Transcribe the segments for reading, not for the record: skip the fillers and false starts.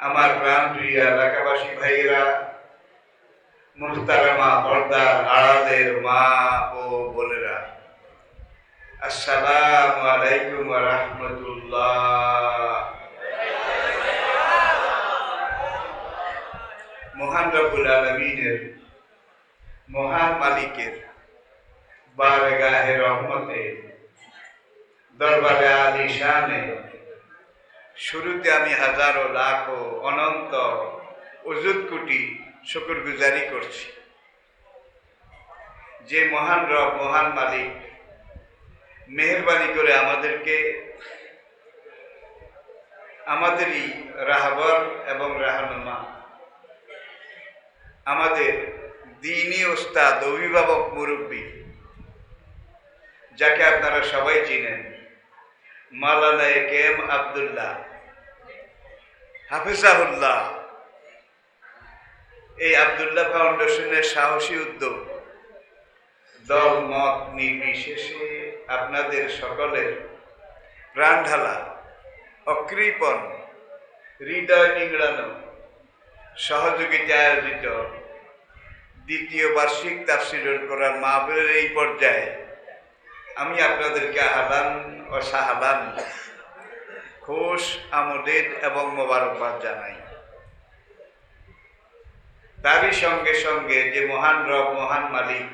আমার প্রাণপ্রিয় এলাকাবাসী ভাইয়েরা, মুহতারামা পর্দার আড়ালের মা ও বোনেরা, আসসালামু আলাইকুম ওয়া রাহমাতুল্লাহ। মহান রব্বুল আলামিনের, মহান মালিকের বারগাহে রহমতে, দরবারে আলিশানে শুরুতে আমি হাজারো লাখো অনন্ত অযুত কোটি শুকরগুজারি করছি যে মহান রব, মহান মালিক মেহেরবানি করে আমাদেরকে আমাদেরই রাহবর এবং রাহনুমা, আমাদের দ্বীনি ওস্তাদ, অভিভাবক, মুরব্বী, যাকে আপনারা সবাই চিনেন, মাওলানা একেএম আব্দুল্লাহ হাফিজাহুল্লাহ, এই আব্দুল্লাহ ফাউন্ডেশনের সাহসী উদ্যোগ, দল মত নির্বিশেষে আপনাদের সকলের প্রাণ ঢালা, অকৃপণ, হৃদয় নিংড়ানো সহযোগিতায় আয়োজিত দ্বিতীয় বার্ষিক তাফসীরুল কোরআন মাহফিলের এই পর্যায়ে আমি আপনাদেরকে আহলান ও সাহলান, খুশ আমোদের এবং মোবারকবাদ জানাই। তারই সঙ্গে সঙ্গে যে মহান রব, মহান মালিক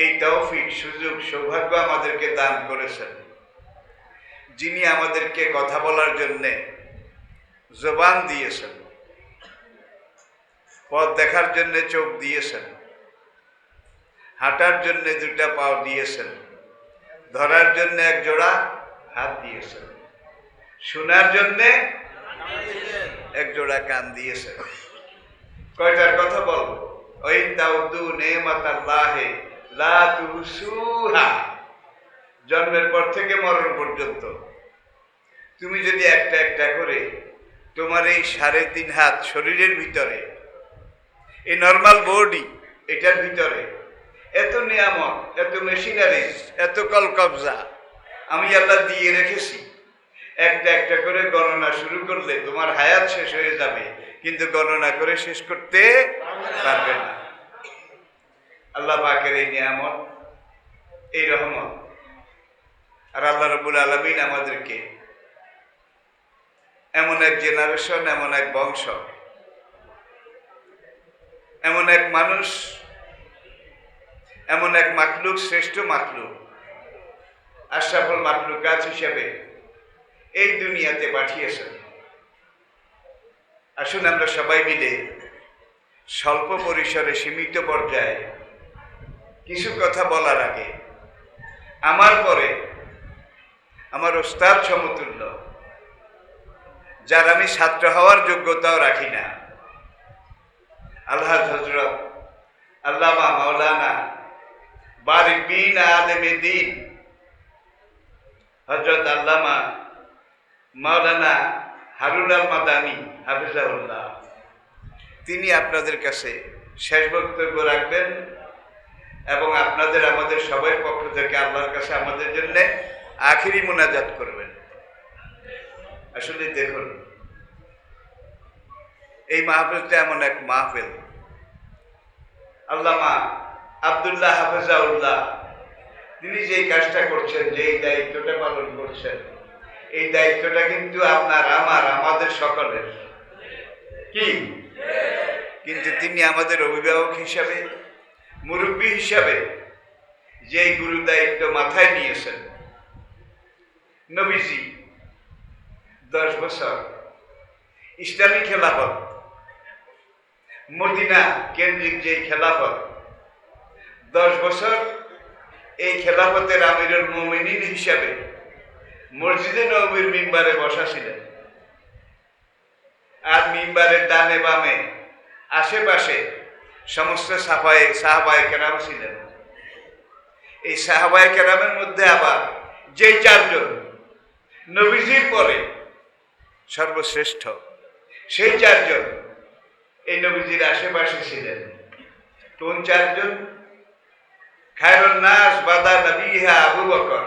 এই তৌফিক, সুযোগ, সৌভাগ্য আমাদেরকে দান করেছেন, যিনি আমাদেরকে কথা বলার জন্যে জবান দিয়েছেন, পথ দেখার জন্যে চোখ দিয়েছেন, হাঁটার জন্যে দুটা পাও দিয়েছেন, ধরার জন্য এক জোড়া হাত দিয়েছেন, শোনার জন্যে এক জোড়া কান দিয়েছেন। কয়টার কথা বলবো? ওই তাউদ্দু নেমাতাল্লাহি লা তুহসুহা, জন্মের পর থেকে মরণ পর্যন্ত তুমি যদি একটা একটা করে তোমার এই 3.5 হাত শরীরের ভিতরে, এই নর্মাল বডি, এটার ভিতরে এত নিয়ামত, এত মেশিনারিজ, এত কলকবজা আমি আল্লাহ দিয়ে রেখেছি, একটা একটা করে গণনা শুরু করলে তোমার হায়াত শেষ হয়ে যাবে, কিন্তু গণনা করে শেষ করতে পারবে না। আল্লাহ পাকের এই নিয়ামত, এই রহমত, আর আল্লাহ রাব্বুল আলামিন আমাদেরকে এমন এক জেনারেশন, এমন এক বংশ, এমন এক মানুষ, এমন এক মাখলুক, শ্রেষ্ঠ মাখলুক, আশরাফুল মাখলুকাত হিসেবে এই দুনিয়াতে পাঠিয়েছেন। আসুন আমরা সবাই মিলে স্বল্প পরিসরে, সীমিত পর্যায়ে কিছু কথা বলার আগে, আমার পরে আমার ওস্তাদ সমতুল্য, যার আমি ছাত্র হওয়ার যোগ্যতাও রাখি না, আলহাজ হযরত আল্লামা মাওলানা বারিক বিন আলেমে দ্বীন হযরত আল্লামা মাওলানা হারুন আল মাদানী হাফিজাহুল্লাহ, তিনি আপনাদের কাছে শেষ বক্তব্য রাখবেন এবং আপনাদের, আমাদের সবার পক্ষ থেকে আল্লাহর কাছে আমাদের জন্য আখিরি মুনাজাত করবেন। আসলে দেখুন, এই মাহফিলটা এমন এক মাহফিল, আল্লামা আব্দুল্লাহ হাফিজাহুল্লাহ তিনি যেই কাজটা করছেন, যেই দায়িত্বটা পালন করছেন, এই দায়িত্বটা কিন্তু আপনার, আমার, আমাদের সকলের। কি? কিন্তু তিনি আমাদের অভিভাবক হিসাবে, মুরব্বী হিসাবে যেই গুরু দায়িত্ব মাথায় নিয়েছেন, নবীজি 10 বছর ইসলামী খেলাফত, মদিনা কেন্দ্রিক যেই খেলাফত, 10 বছর এই খেলাফতের আমিরুল মুমিনিন হিসাবে মসজিদে নববীর মিম্বারে বসা ছিলেন, আর মিম্বারের ডানে বামে আশেপাশে সমস্ত সাহাবায়ে কেরাম ছিলেন। এই সাহাবায়ে কেরামের মধ্যে আবার যেই 4 জন নবীজির পরে সর্বশ্রেষ্ঠ, সেই 4 জন এই নবীজির আশেপাশে ছিলেন। কোন 4 জন? খায়রুন নাস বাদা নবিহা আবু বকর,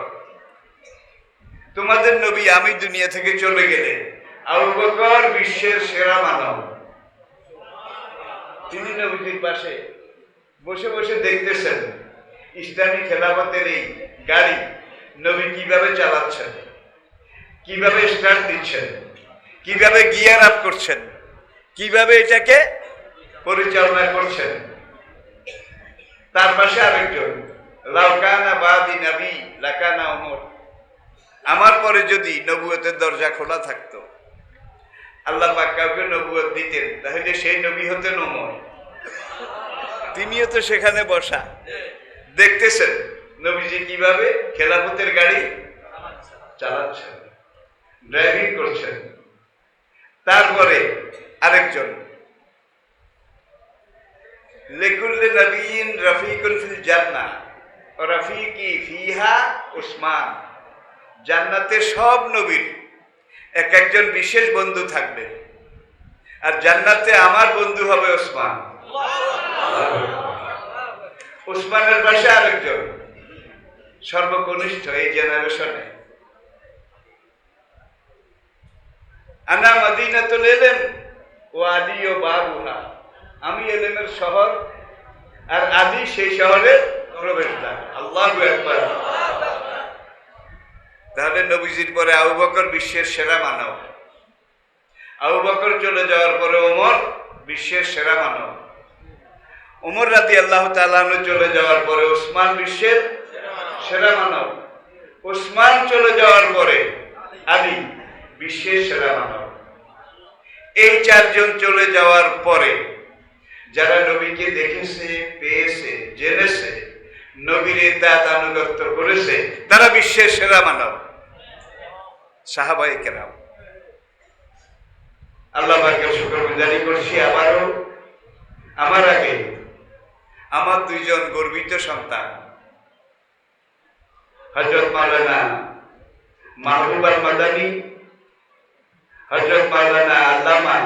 তোমাদের নবী আমি দুনিয়া থেকে চলে গেলে আবু বকর বিশ্বের সেরা মানব। তিনি নবীজির পাশে বসে বসে দেখতেছেন ইসলামী খেলাফতের এই গাড়ি নবী কিভাবে চালাচ্ছেন, কিভাবে স্টার্ট দিচ্ছেন, কিভাবে গিয়ার আপ করছেন, কিভাবে এটাকে পরিচালনা করছেন। তার পাশে আরেকজন, লাউকানা বাদি নবী লাকানা ওমর, আমার পরে যদি নবুয়তের দরজা খোলা থাকতো, আল্লাহ পাক কাউকে নবুয়ত দিতেন, তাহলে সেই নবী হতেন ওমর। তিনিও তো সেখানে বসা, দেখতেছেন নবীজি কিভাবে খেলাফতের গাড়ি চালাচ্ছেন, ড্রাইভিং করছেন। তারপরে আরেকজন, লিকুল্লি নবিয়্যিন রাফিকুন ফিল জান্নাহ ওয়া রাফিকি ফিহা উসমান, জান্নাতে সব নবীর এক একজন বিশেষ বন্ধু থাকবে, আর জান্নাতে আমার বন্ধু হবে ওসমান। ওসমানের পাশে আরেকজন সর্বকনিষ্ঠ এই জেনারেশনে, আনা মদিনাতুল ইলম ওয়া আলী ও বাবুহা, আমি ইলমের শহর আর আলী সেই শহরের প্রবেশদ্বার। আল্লাহু আকবার। তাহলে নবীজির পরে আবু বকর বিশ্বের সেরা মানব, আবু বকর চলে যাওয়ার পরে ওমর বিশ্বের সেরা মানব, ওমর রাদিয়াল্লাহু তাআলা আনহু চলে যাওয়ার পরে ওসমান বিশ্বের সেরা মানব, ওসমান চলে যাওয়ার পরে আলী বিশ্বের সেরা মানব। এই চারজন চলে যাওয়ার পরে যারা নবীকে দেখেছে, পেয়েছে, জেনেছে, নবীর ইত্তাআত আনুগত্য করেছে, তারা বিশ্বের সেরা মানব, সাহাবায়ে কেরাম। আল্লাহ পাকের শুকরগুজারি করছি। আবারও আমার আগে আমার দুইজন গর্বিত সন্তান, হযরত মাওলানা মাহবুব আল মাদানী, হযরত মাওলানা আল্লামা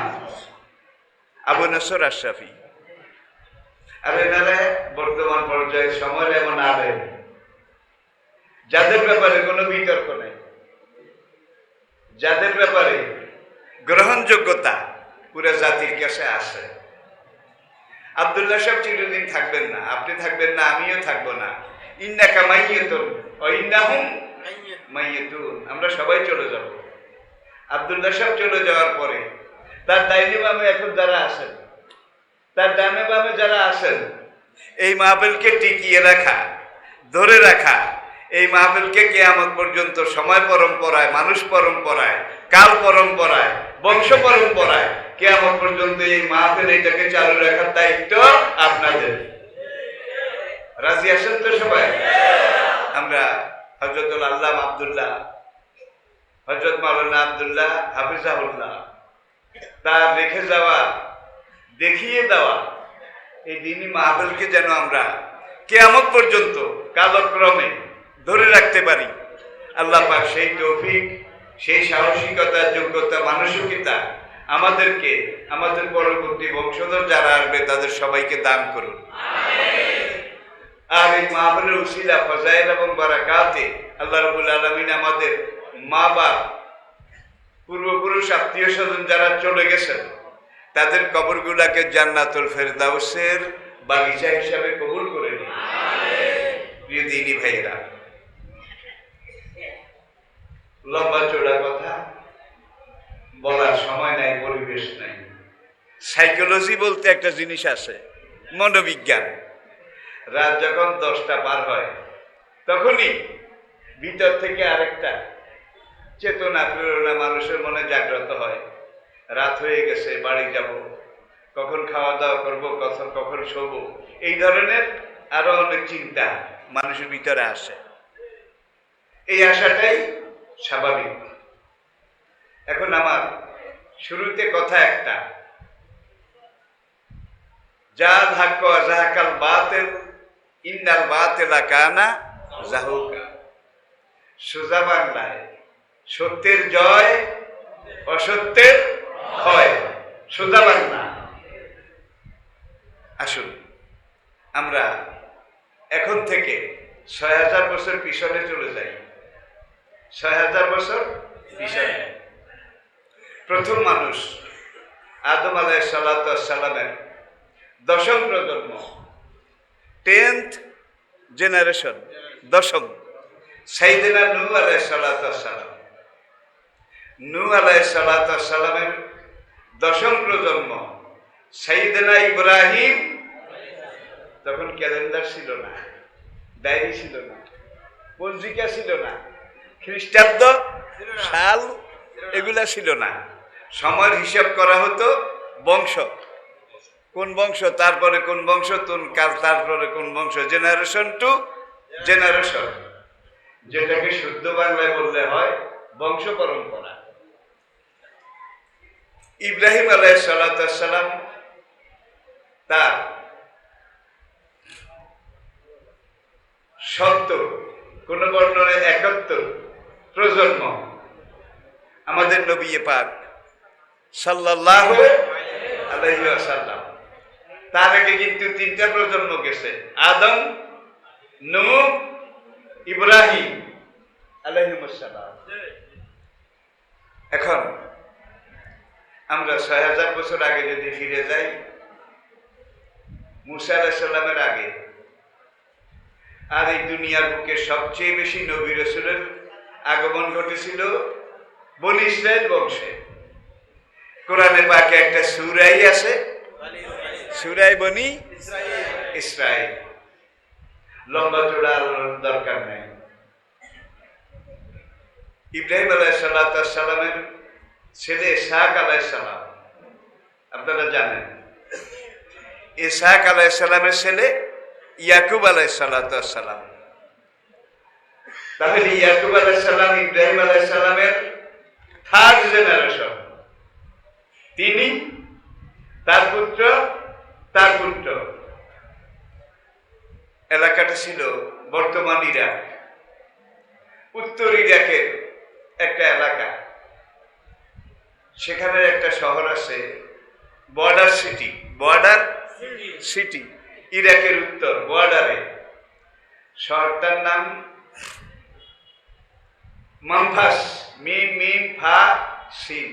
আবু নসর আশরাফি, আর এনারা বর্তমান পর্যায়ে সময়ের এমন আলেম যাদের ব্যাপারে কোনো বিতর্ক নেই, যাদের ব্যাপারে গ্রহণযোগ্যতা পুরো জাতির কাছে আসে। আব্দুল্লাহ সাহেব চিরদিন থাকবেন না, আপনি থাকবেন না, আমিও থাকবো না। ইন্নাকা মাইয়াতুন ওয়া ইন্নাহুম মাইয়াতুন, আমরা সবাই চলে যাব। আব্দুল্লাহ সাহেব চলে যাওয়ার পরে তার ডাইনে বামে এখন যারা আছেন, তার ডানে বামে যারা আছেন, এই মাহফিলকে টিকিয়ে রাখা, ধরে রাখা, এই মাহফিলকে কিয়ামত পর্যন্ত সময় পরম্পরায়, মানুষ পরম্পরায়, কাল পরম্পরায়, বংশ পরম্পরায়, কিয়ামত পর্যন্ত এই মাহফিল এটাকে চালু রাখার দায়িত্ব আপনাদের। রাজি আছেন তো সবাই? আমরা হযরতুল আল্লামা আব্দুল্লাহ, হযরত মাওলানা আব্দুল্লাহ হাফিজাহুল্লাহ, তার রেখে যাওয়া, দেখিয়ে দেওয়া এই দিনই মাহফিলকে যেন আমরা কিয়ামত পর্যন্ত কালক্রমে ধরে রাখতে পারি, আল্লাহ পাক সেই তৌফিক, সেই সাহসিকতা, যোগ্যতা, মানসিকতা আমাদেরকে, আমাদের পরবর্তী বংশধর যারা আসবে তাদের সবাইকে দান করুন। আর এই মাহফিলের উসিলা, ফজাইল এবং বারাকাতে আল্লাহ রাব্বুল আলামিন আমাদের মা বাপ, পূর্বপুরুষ, আত্মীয় স্বজন যারা চলে গেছেন তাদের কবরগুলাকে জান্নাতুল ফেরদাউসের বাগিচা হিসাবে কবুল করে নিন। প্রিয় দিনী ভাইয়েরা, লম্বা চড়া কথা বলার সময় নাই, পরিবেশ নাই। সাইকোলজি বলতে একটা জিনিস আছে, মনোবিজ্ঞান। রাত যখন 10টা পার হয় তখনই ভিতর থেকে আরেকটা চেতনা, প্রেরণা মানুষের মনে জাগ্রত হয়। রাত হয়ে গেছে, বাড়ি যাব, কখন খাওয়া দাওয়া করবো, কখন শোবো, এই ধরনের আরো অনেক চিন্তা মানুষের ভিতরে আসে। এই আশাটাই স্বাভাবিক। এখন আমার শুরুতে কথা একটা, যা হাক্ক যাহাকাল বাতিল ইন্নাল বাতিলা কানা যাহুকা। সোজা বাংলায় সত্যের জয়, অসত্যের ক্ষয়, সোজা বাংলা। আসুন আমরা এখন থেকে ৬০০০ বছর পিছনে চলে যাই। ৬০০০ বছর পিছনে প্রথম মানুষ আদম আলাইহিসসালামের দশম প্রজন্ম, 10th জেনারেশন, দশম সাইয়েদনা নূহ আলাইহিসসালাম। নূহ আলাইহিসসালামের দশম প্রজন্ম সাইয়েদনা ইব্রাহিম। তখন ক্যালেন্ডার ছিল না, ডায়েরি ছিল না, পঞ্জিকা ছিল না, খ্রিস্টাব্দ সাল এগুলা ছিল না। সময়ের হিসাব করা হতো বংশ, কোন বংশ তারপরে কোন বংশ, তারপরে কোন বংশ, জেনারেশন টু জেনারেশন, যেটাকে শুদ্ধ বাংলায় বললে হয় বংশ পরম্পরা। ইব্রাহিম আলাইহিসসালাম তার 70, কোন বর্ণনে 71 প্রজন্ম আমাদের নবী পাক সাল্লাল্লাহু আলাইহি ওয়াসাল্লাম। তার আগে কিন্তু 3টা প্রজন্ম গেছে, আদম, নূহ, ইব্রাহিম আলাইহিস সালাম। এখন আমরা 6000 বছর আগে যদি ফিরে যাই, মুসা আলাইহিস সালামের আগে, আর এই দুনিয়ার বুকে সবচেয়ে বেশি নবী রাসূলের আগমন ঘটেছিল বনি ইসরাইল বংশে। কোরআনে পাকে একটা সূরাই আছে, সূরায়ে বনি ইসরাইল। লম্বা চড়া দরকার নেই। ইব্রাহিম আলাইহিসসালামের ছেলে ইসহাক আলাইহিসসালাম, আপনারা জানেন। ইসহাক আলাইহিসসালামের ছেলে ইয়াকুব আলাইহিসসালাম। তাহলে ইয়াকুব আলাইহিসসালাম ইব্রাহিম আলাইহিসসালামের 3rd জেনারেশন। তিনি, তার পুত্র, তার পুত্র। এলাকাটা ছিল বর্তমান ইরাক, উত্তর ইরাকের একটা এলাকা। সেখানে একটা শহর আছে বর্ডার সিটি, ইরাকের উত্তর বর্ডারে। শহরটার নাম মামফাস, মিম মিম ফা সিন,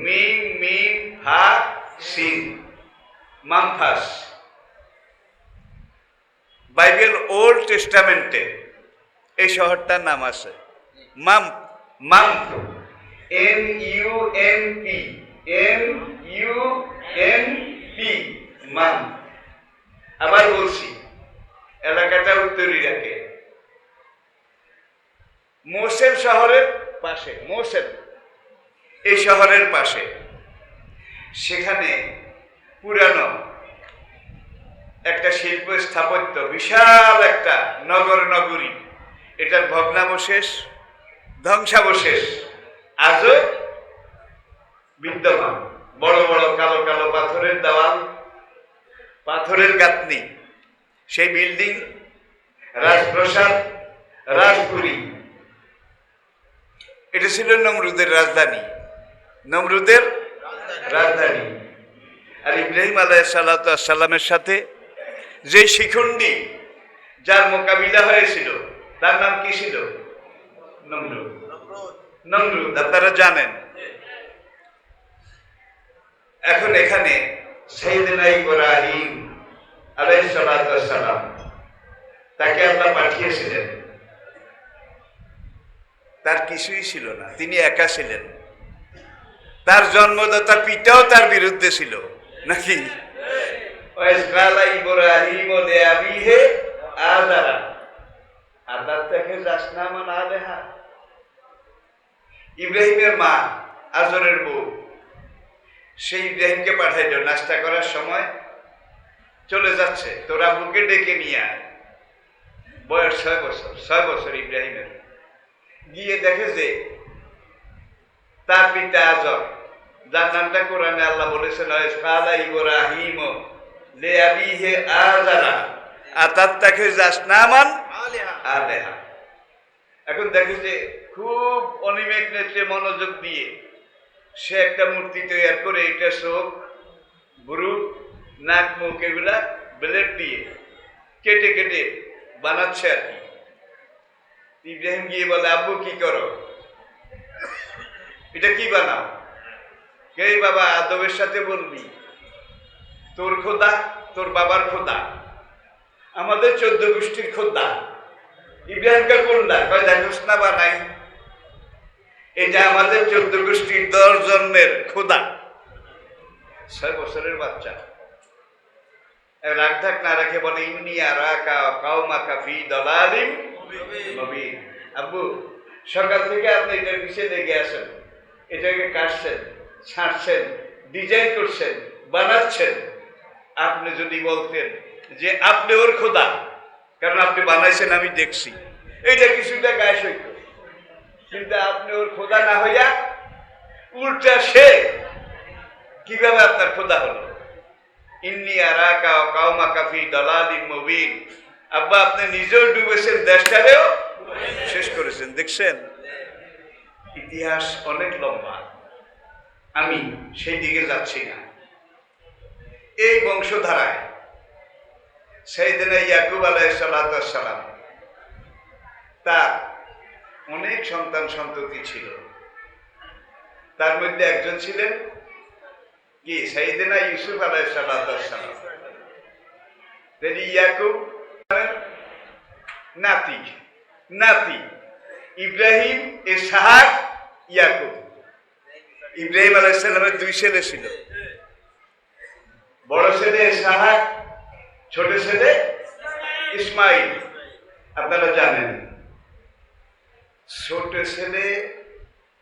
মিম মিম ফা সিন, মামফাস। বাইবেল ওল্ড টেস্টামেন্টে এই শহরটার নাম আছে মাম্প, MUMP, মাম্প। আবার বলছি, এলাকাটা উত্তর ইরাকে, মোসেল শহরের পাশে, মোসেল এই শহরের পাশে। সেখানে পুরানো একটা শিল্প স্থাপত্য, বিশাল একটা নগরী, এটার ভগ্নাবশেষ, ধ্বংসাবশেষ আজও বিদ্যমান। বড় বড় কালো কালো পাথরের দেওয়াল, পাথরের গাঁথনি, সেই বিল্ডিং, রাজপ্রাসাদ, রাজপুরী। এটা ছিল নমরুদের রাজধানী, আর ইব্রাহিম আলাইহিসসালামের সাথে যে শিখণ্ডী, যার মোকাবিলা হয়েছিল, তার নাম কি ছিল? নমরুদ। আপনারা জানেন। এখন এখানে সাইয়েদনা ইব্রাহিম আলাইহিসসালাম, তাকে আল্লাহ পাঠিয়েছিলেন। তার কিছুই ছিল না, তিনি একা ছিলেন। তার জন্মদাতা পিতাও তার বিরুদ্ধে ছিল নাকি? ইব্রাহিম লিআবিহি আযারা আতাত্তাখিযু আলাইহা। ইব্রাহিমের মা আজরের বউ, সেই ইব্রাহিমকে পাঠাইল নাস্তা করার সময়, চলে যাচ্ছে, তোর আব্বুকে ডেকে নিয়ে আয়। বয়স 6 বছর ইব্রাহিমের। গিয়ে দেখে যে তার পিতা আজর, যার নামটা কোরআনে আল্লাহ বলেছেন ইব্রাহিম লিআবিহি আযারা আতাত্তাখিযু আলাইহা। এখন দেখে যে খুব অনিমেষ নেত্রে মনোযোগ দিয়ে সে একটা মূর্তি তৈরি করে, এটা চোখ, ভ্রু, নাক, মুখ এগুলা ব্লেড দিয়ে কেটে কেটে বানাচ্ছে আর কি। ইব্রাহিম গিয়ে বলে, আব্বু কি করো, এটা কি বানাও? কে বাবা আদবের সাথে বলবি, তোর খোদা, তোর বাবার খোদা, আমাদের 14 গোষ্ঠীর খোদা। ইব্রাহিমকে কোনটা কয় দেখোস না বা নাই, এটা আমাদের 14 গোষ্ঠীর 10 জন্মের খোদা। 6 বছরের বাচ্চা রাগ থাক না রাখে বলে ইন্নী আরাকা কাওমাকা ফি দালালিম মুবিন। আব্বু সকাল থেকে আপনি এটার পিছিয়ে লেগে আছেন, এটাকে কাটছেন, ছাঁটছেন, ডিজাইন করছেন, বানাচ্ছেন। আপনি যদি বলতেন যে আপনি ওর খোদা, কারণ আপনি বানাইছেন আমি দেখছি, এইটা কিছুটা গায়ে সইত, কিন্তু আপনি ওর খোদা না হইয়া উল্টা সে কিভাবে আপনার খোদা হলো? ইন্নী আরাকা কাওমাকা ফি দালালিম মুবিন। আব্বা আপনি নিজেও ডুবেছেন, দেশটারেও শেষ করেছেন। দেখছেন ইতিহাস অনেক লম্বা, আমি সেই দিকে যাচ্ছি না। এই বংশধারায় সাইয়েদনা ইয়াকুব আলাইহিস সালাম তার অনেক সন্তান সন্ততি ছিল। তার মধ্যে একজন ছিলেন কি সাইয়েদনা ইউসুফ আলাইহিস সালাম। তিনি ইয়াকুব নাতি নাতি ইব্রাহিম, ইসহাক, ইয়াকুব। ইব্রাহিম আলাইহিস সালামের 2 ছেলে ছিল, বড় ছেলে ইসহাক, ছোট ছেলে ইসমাইল। আপনারা জানেন ছোট ছেলে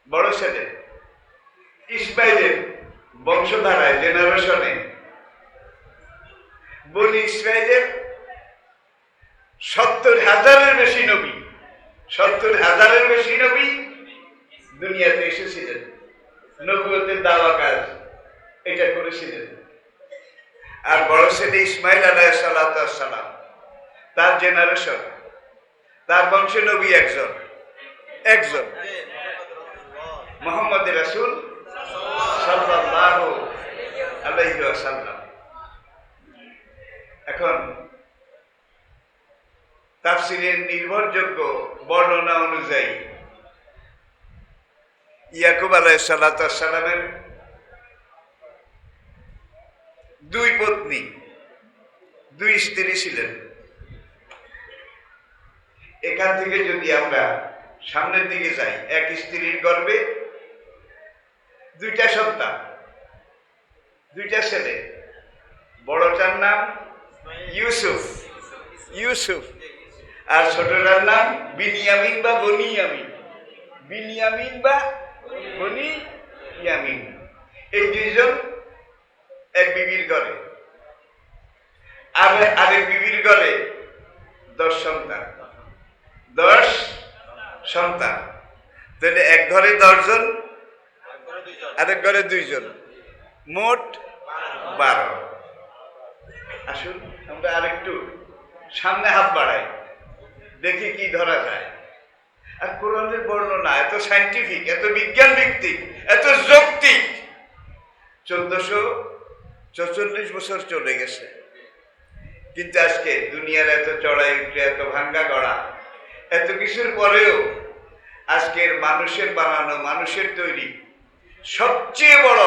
বড় ছেলে ইসমাইলের বংশধারায় জেনারেশনে বনি ইসরাইলের 70,000-এর বেশি নবী, 70,000-এর বেশি নবী দুনিয়াতে এসেছিলেন, নবুয়তের দাওয়া কাজ এটা করেছিলেন। আর বড় ছেলে ইসমাইল আলাইহিস সালাম, তার জেনারেশন, তার বংশে নবী একজন মুহাম্মদ রাসূল সাল্লাল্লাহু আলাইহি ওয়াসাল্লাম। এখন তাফসীরের নির্ভরযোগ্য বর্ণনা অনুযায়ী ইয়াকুব আলাইহিস সালামের 2 পত্নী, 2 স্ত্রী ছিলেন। এখান থেকে যদি আমরা সামনের দিকে যাই, এক স্ত্রীর গর্ভে 2টা সন্তান, 2টা ছেলে। বড়টার নাম ইউসুফ আর ছোটটার নাম বিনিয়ামিন বা বনিয়ামিন। এই 2 জন এক বিবির ঘরে, আরেক বিবির ঘরে 10 সন্তান। তাহলে এক ঘরে 10 জন, আরেক ঘরে 2 জন, মোট 12। আসুন আমরা আরেকটু সামনে হাত বাড়াই, দেখি কি ধরা যায়। আর কোরআনের বর্ণনা এত সায়েন্টিফিক, এত বিজ্ঞান ভিত্তিক, এত যৌক্তিক। 1444 বছর চলে গেছে, কিন্তু আজকে দুনিয়ার এত চড়াই উঠে, এত ভাঙ্গা গড়া, এত কিছুর পরেও আজকের মানুষের বানানো, মানুষের তৈরি সবচেয়ে বড়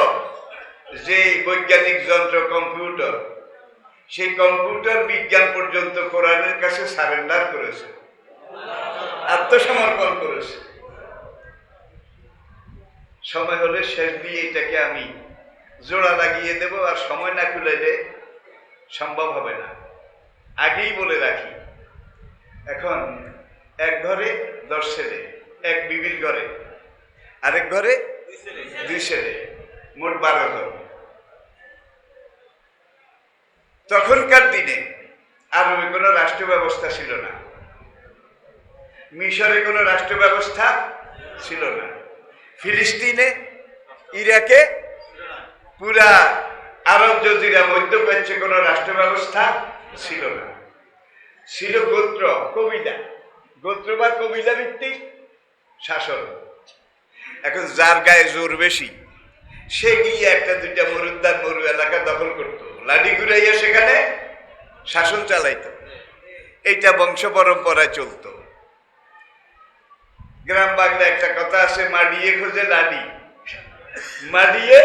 যে বৈজ্ঞানিক যন্ত্র কম্পিউটার, সেই কম্পিউটার বিজ্ঞান পর্যন্ত কোরআনের কাছে সারেন্ডার করেছে, আত্মসমর্পণ করেছে। সময় হলে শেষ দিয়ে এটাকে আমি জোড়া লাগিয়ে দেব, আর সময় না কুলাইলে সম্ভব হবে না, আগেই বলে রাখি। এখন এক ঘরে 10 ছেলে, এক বিবির ঘরে, আরেক ঘরে 2 ছেলে, মোট 12 জন। তখনকার দিনে আরবে কোনো রাষ্ট্র ব্যবস্থা ছিল না, মিশরে কোনো রাষ্ট্র ব্যবস্থা ছিল না, ফিলিস্তিনে, ইরাকে, পুরা আরব জজিরা, মধ্যপ্রাচ্যে কোনো রাষ্ট্র ব্যবস্থা ছিল না। ছিল গোত্র বা কবিলা ভিত্তিক শাসন। এখন যার গায়ে জোর বেশি সে গিয়ে 1-2টা মরু এলাকা দখল করতো, লাঠি ঘুরাইয়া সেখানে শাসন চালাইতো। এইটা বংশ পরম্পরায় চলতো। গ্রাম বাংলা একটা কথা আছে, মাডিয়ে খোঁজে লাডি, মাডিয়ে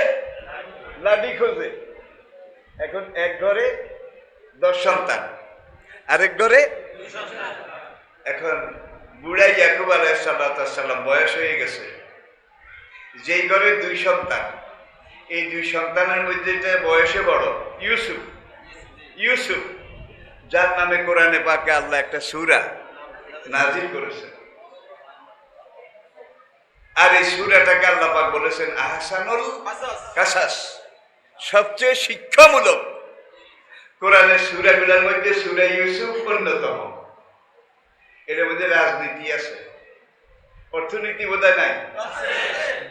লাডি খোঁজে। এখন এক ঘরে 10 সন্তান, আরেক ঘরে। এখন বুড়া ইয়াকুব আলাইহিস সালাম বয়স হয়ে গেছে। যেই ঘরে 2 সন্তান, এই 2 সন্তানের মধ্যে যে বয়সে বড় ইউসুফ, যার নামে কোরআনে পাকে আল্লাহ একটা সূরা নাজিল করেছেন। আর এই সূরাটাকে আল্লাহ পাক বলেছেন আহসানুল কাসাস, সবচেয়ে শিক্ষামূলক কোরআনের সূরাগুলোর মধ্যে সূরা ইউসুফ অন্যতম। এর মধ্যে রাজনীতি আছে, অর্থনীতি বোধহয় নাই,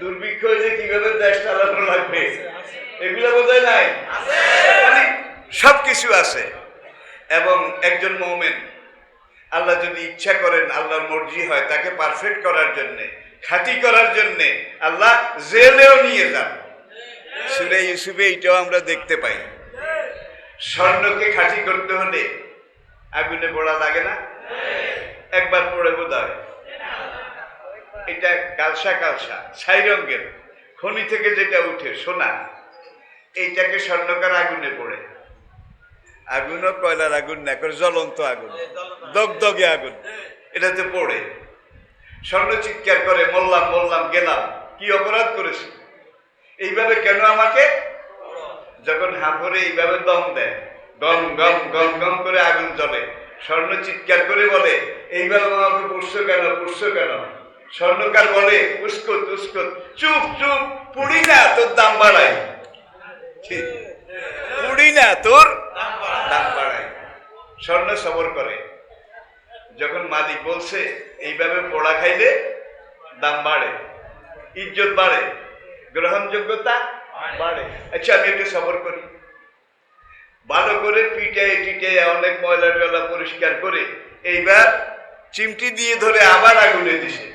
দুর্ভিক্ষ হলে কিভাবে দেশ চালানো লাগবে এগুলো বোধহয় নাই, মানে সবকিছু আছে। এবং একজন মুমিন আল্লাহ যদি ইচ্ছা করেন, আল্লাহর মর্জি হয়, তাকে পারফেক্ট করার জন্য, খাঁটি করার জন্য আল্লাহ জেলেও নিয়ে যান। সূরা ইউসুফে এইটাও আমরা দেখতে পাই। স্বর্ণকে খাঁটি করতে হলে আগুনে পোড়া লাগে না? একবার পড়ে বোধ হয়। এটা কালসা ছাই রঙের খনি থেকে যেটা উঠে সোনা, এইটাকে স্বর্ণকার আগুনে পড়ে। আগুনও কয়লার আগুন না, করে জ্বলন্ত আগুন, দগদগে আগুন, এটাতে পড়ে স্বর্ণ চিৎকার করে, বললাম গেলাম, কি অপরাধ করেছি, এইভাবে কেন আমাকে? যখন হাঁপড়ে এইভাবে দম দেয়, গম গম গম গম করে আগুন জ্বলে, স্বর্ণ চিৎকার করে বলে এইভাবে আমাকে পুষছো কেন? স্বর্ণকার বলে উস্কুত, চুপ পুড়ি না, তোর দাম বাড়াই, পুড়ি না, তোর দাম বাড়াই। স্বর্ণ সবর করে। যখন মালিক বলছে এইভাবে পোড়া খাইলে দাম বাড়ে, ইজ্জত বাড়ে, গ্রহণযোগ্যতা বাড়ে, আচ্ছা আমি একটু সবর করি। ভালো করে পিটে অনেক ময়লা টয়লা পরিষ্কার করে এইবার চিমটি দিয়ে ধরে আবার আগুনে দিছে,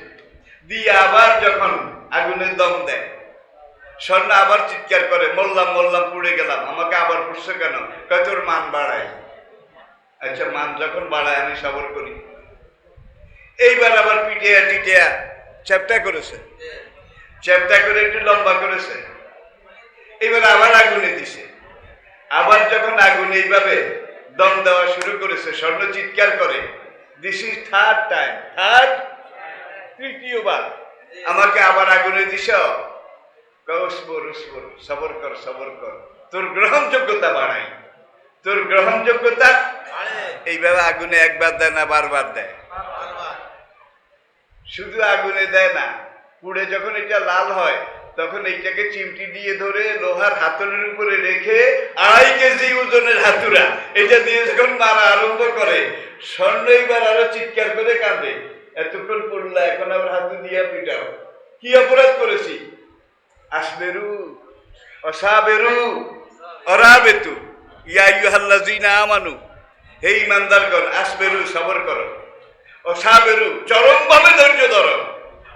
দিয়ে আবার যখন আগুনে দম দেয়, স্বর্ণ আবার চিৎকার করে বললাম পুড়ে গেলাম, আমাকে আবার পুড়ছে কেন? কয় তোর মান বাড়ায়। আচ্ছা মান যখন বাড়ায় আমি সবর করি। এইবার আবার পিটিয়া চ্যাপ্টা করেছে, চ্যাপ্টা করে একটু লম্বা করেছে, এবার আবার আগুনে দিছে। আবার যখন আগুন এইভাবে দম দেওয়া শুরু করেছে, স্বর্ণ চিৎকার করে, দিস ইজ থার্ড টাইম, তৃতীয়বার আমাকে আবার আগুনে দিস। সবর কর, তোর গ্রহণযোগ্যতা বাড়াই, তোর গ্রহণযোগ্যতা। এইভাবে আগুনে একবার দেয় না, বারবার দেয়। শুধু আগুনে দেয় না, পুড়ে যখন এটা লাল হয় তখন এইটাকে চিমটি দিয়ে ধরে লোহার হাতুড়ির উপরে রেখে 2.5 কেজি ওজনের হাতুড়া এটা দিয়ে যখন মারা আরম্ভ করে, স্বর্ণ এইবার আরো চিৎকার করে কাঁদে, এতক্ষণ পড়লা, এখন আবার হাতু দিয়া পিটাও, কি অপরাধ করেছি? আসবেরু অসাবেরু অরাবেতু ইয়া আইয়ুহাল্লাযীনা আমানু, হে ঈমানদারগণ, আসবেরু সবর করো, অসাবেরু চরমভাবে ধৈর্য ধরো,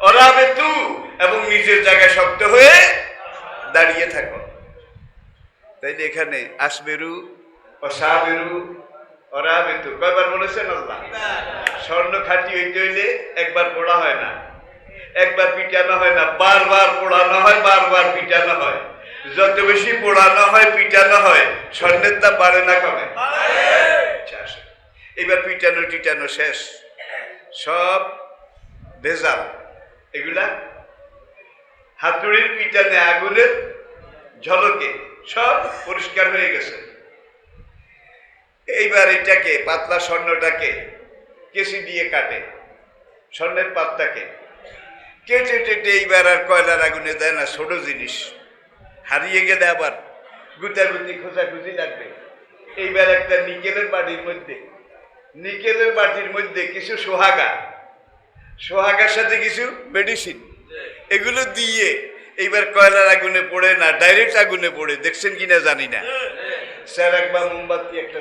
অরাবেতু এবং নিজের জায়গায় শক্ত হয়ে দাঁড়িয়ে থাকো। তাইলে এখানে আসবেরু অসাবেরু অরাবেতু কয়বার বলেছেন আল্লাহ? স্বর্ণ খাঁটি হইতে হইলে একবার পড়া হয় না, একবার পিটানো হয় না, বারবার পোড়ানো হয়, বারবার পিটানো হয়। যত বেশি পোড়ানো হয়, পিটানো হয়, স্বর্ণের দাম বাড়ে না কমে? এবার পিটানো শেষ, সব ভেজাল, এগুলা হাতুড়ির পিটানে আগুনের ঝলকে সব পরিষ্কার হয়ে গেছে। এইবার এটাকে পাতলা স্বর্ণটাকে কেসি দিয়ে কাটে, স্বর্ণের পাতটাকে কেটে এইবার আর কয়লার আগুনে দেয় না, ছোট জিনিস হারিয়ে গেলে আবার গুতাগুতি খোঁজাখুঁজি লাগবে। এইবার একটা নিকেলের বাটির মধ্যে কিছু সোহাগার সাথে কিছু মেডিসিন, এগুলো দিয়ে এইবার কয়লার আগুনে পড়ে না, ডাইরেক্ট আগুনে পড়ে। দেখছেন কিনা জানি না, স্যার একবার মোমবাতি একটা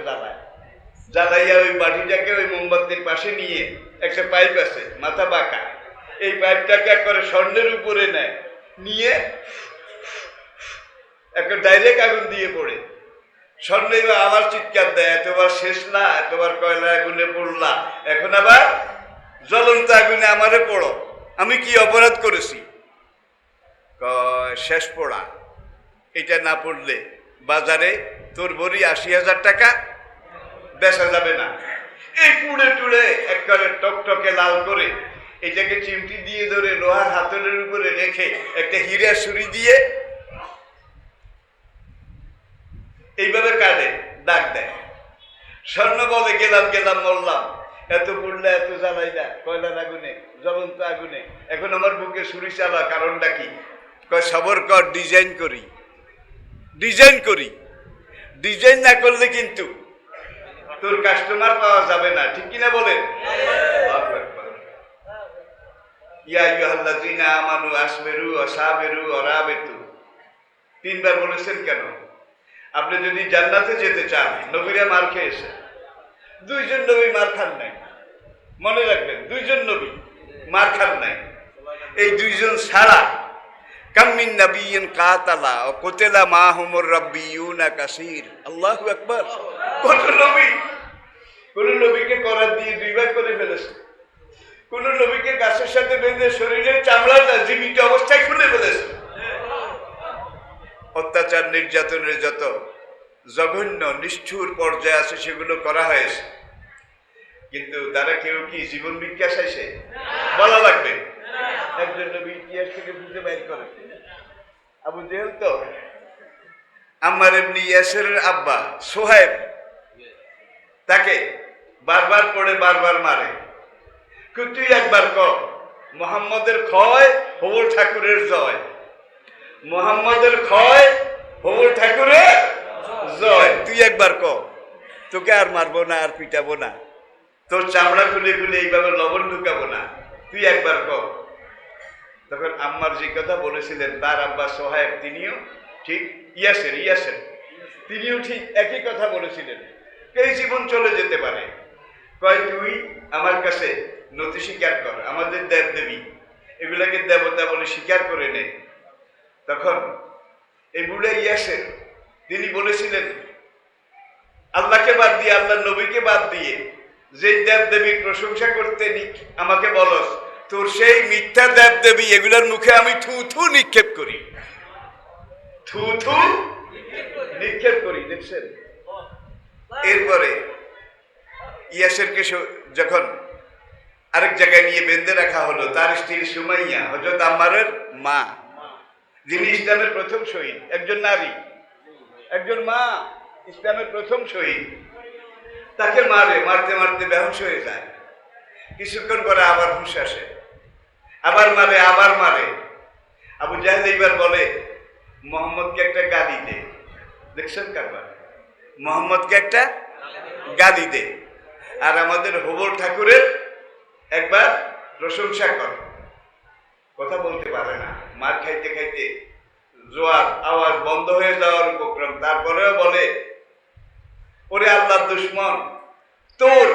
জ্বালাইয়া ওই বাটিটাকে ওই মোমবাতির পাশে নিয়ে, একটা পাইপ আছে মাথা বাঁকা, এই পাইপটাকে একবারে স্বর্ণের উপরে নেয়, নিয়ে একটা ডাইরেক্ট আগুন দিয়ে পড়ে। স্বর্ণ এবার আবার চিৎকার দেয়, এতবার শেষ না, এতবার কয়লা আগুনে পড়লা, এখন আবার জ্বলন্ত আগুনে আমারে পড়ো, আমি কি অপরাধ করেছি? শেষ পড়া, এটা না পড়লে বাজারে তোর বড়ি ৮০,০০০ টাকা বেচা যাবে না। এই পুড়ে টুড়ে একবারে টকটকে লাল করে এটাকে চিমটি দিয়ে ধরে লোহার হাতলের উপরে রেখে একটা হীরা ছুরি দিয়ে এইভাবে কাটে, দাগ দেয়। স্বর্ণ বলে গেলাম গেলাম মরলাম, এত পুড়লে এত জ্বালাই না, কয়লার আগুনে, জ্বলন্ত আগুনে, এখন আমার বুকে ছুরি চালা, কারণটা কি? কয় সবর কর, ডিজাইন করি, ডিজাইন করি। ডিজাইন না করলে কিন্তু তোর কাস্টমার পাওয়া যাবে না, ঠিক কিনা বলেন? ইয়া আইয়ুহাল্লাযীনা আমানু আসবিরু ওয়া সাবিরু ওয়া রাবিতু, তিনবার বলেছেন কেন? আপনি যদি জান্নাতে যেতে চান, নবীরা মার খেয়েছে, দুইজন নবী মার খান নাই, মনে রাখবেন, দুইজন নবী মার খান নাই। এই দুইজন ছাড়া কাম মিন নাবিয়্যিন কাতালা ওয়া কুতিলা মাহুমুর রাব্বিয়ুনা কাসীর। আল্লাহু আকবার। কত নবী, কোন নবীকে করাত দিয়ে দুইবার করে ফেলেছে, কোন নবীকে গাছের সাথে বেঁধে শরীরের চামড়াটা জীবিত অবস্থায় খুলে ফেলেছে। অত্যাচার নির্যাতনের যত জঘন্য নিষ্ঠুর পর্যায়ে আছে সেগুলো করা হয়েছে, কিন্তু তারা কেউ কি জীবন ভিক্ষা চাইছে? বলা লাগবে। একজন নবী ইতিহাস থেকে বুঝে বাইর করে, আবু জেহেল তো আম্মার ইবনে ইয়াসিরের আব্বা সোহাইব, তাকে বারবার পড়ে বারবার মারে। তুই একবার ক মুহাম্মদের ক্ষয় হবুল ঠাকুরের জয়, মুহাম্মদের ক্ষয় হবুল ঠাকুরের জয়, তুই একবার ক, তোকে আর মারবো না, আর পিটাবো না, তোর চামড়া খুলে খুলে এইভাবে লবণ ঢুকাবো না, তুই একবার ক। তখন আম্মার যে কথা বলেছিলেন তার আব্বা সোহাইব, তিনিও ঠিক ইয়াসের তিনিও ঠিক একই কথা বলেছিলেন, এই জীবন চলে যেতে পারে। কয় তুই আমার কাছে নথি স্বীকার কর, আমাদের দেব দেবী এগুলাকে দেবতা বলে স্বীকার করে নে। তখন এই বুড়া ইয়াসের তিনি বলেছিলেন, আল্লাহকে বাদ দিয়ে, আল্লাহ নবীকে বাদ দিয়ে যে দেব দেবীর প্রশংসা করতে আমাকে বলস, তোর সেই মিথ্যা দেব দেবী এগুলার মুখে আমি থু থু নিক্ষেপ করি, থু থু নিক্ষেপ করি। দেখছেন? এরপরে ইয়াসেরকে যখন আরেক জায়গায় নিয়ে বেঁধে রাখা হলো, তার স্ত্রী সুমাইয়া, হযরত আম্মারের মা, যিনি ইসলামের প্রথম শহীদ, একজন নারী, একজন মা, ইসলামের প্রথম শহীদ, তাকে মারে, মারতে মারতে বেহুশ হয়ে যায়। কিছুক্ষণ পরে আবার হুঁশ আসে, আবার মারে, আবার মারে। আবু জাহেল এইবার বলে, মোহাম্মদকে একটা গালি দে। দেখছেন কারবার? মোহাম্মদকে একটা গালি দে, আর আমাদের হবুল ঠাকুরের একবার প্রশংসা কর। কথা বলতে পারে না, মার খাইতে খাইতে জোয়ার আওয়াজ বন্ধ হয়ে যাওয়ার উপক্রম, তারপরেও বলে, ওরে আল্লাহর দুশমন, তোর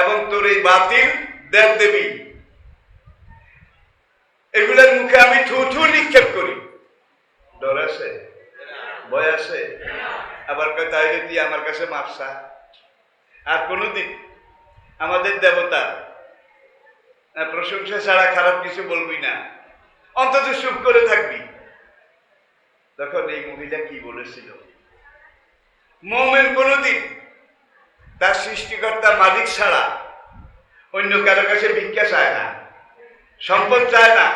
এবং তোর এই বাতিল দেব দেবী এগুলোর মুখে আমি থু থু নিক্ষেপ করি। ডর আছে? ভয় আছে? আবার তাইলে তুই আমার কাছে মাপসা, আর কোনদিন আমাদের দেবতা প্রশংসা ছাড়া খারাপ কিছু বলবি না, অন্তত চুপ করে থাকবি। তখন এই মহিলা কি বলেছিল, মুমিন কোনদিন তার সৃষ্টিকর্তা মালিক ছাড়া অন্য কারো কাছে ভিক্ষা চায় না, সম্পদ চায় না,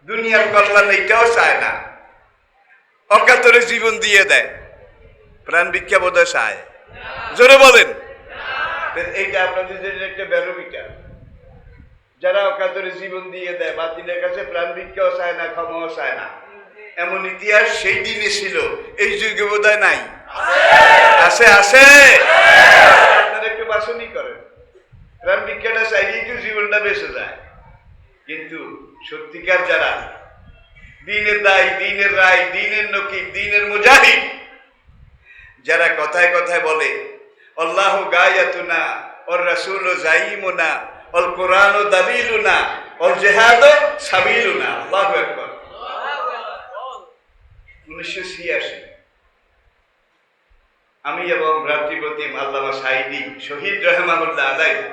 দুনিয়ার কল্যাণ এইটাও চায় না, অকাতরে জীবন দিয়ে দেয়। প্রাণ ভিক্ষা বোধহয় চায়? জোরে বলেন। এইটা আপনাদের জন্য একটা ব্যারোমিটার। যারা অকাতরে জীবন দিয়ে দেয়, বাতিলের কাছে প্রাণ ভিক্ষাও চায় না, ক্ষমাও চায় না, এমন ইতিহাস সেই দিনে ছিল, এই যুগে বোধহয় নাই। আছে? আছে? আপনারা একটু বাছনি করেন, প্রাণ ভিক্ষাটা চাইলেই তো জীবনটা বেঁচে যায়। কিন্তু সত্যিকার যারা দ্বীনের দায়ী, দ্বীনের রায়, দ্বীনের নকিব, দ্বীনের মুজাহিদ, যারা কথায় কথায় বলে আল্লাহু গায়াতুনা ওর রাসূল জাইমুনা অল কোরআন দালিলুনা অল জিহাদ সাবিলুনা। আল্লাহু আকবার। 1986 আমি এবং ভ্রাতৃপ্রতিম আল্লামা সাঈদী শহীদ রাহমাতুল্লাহ আলাইহি,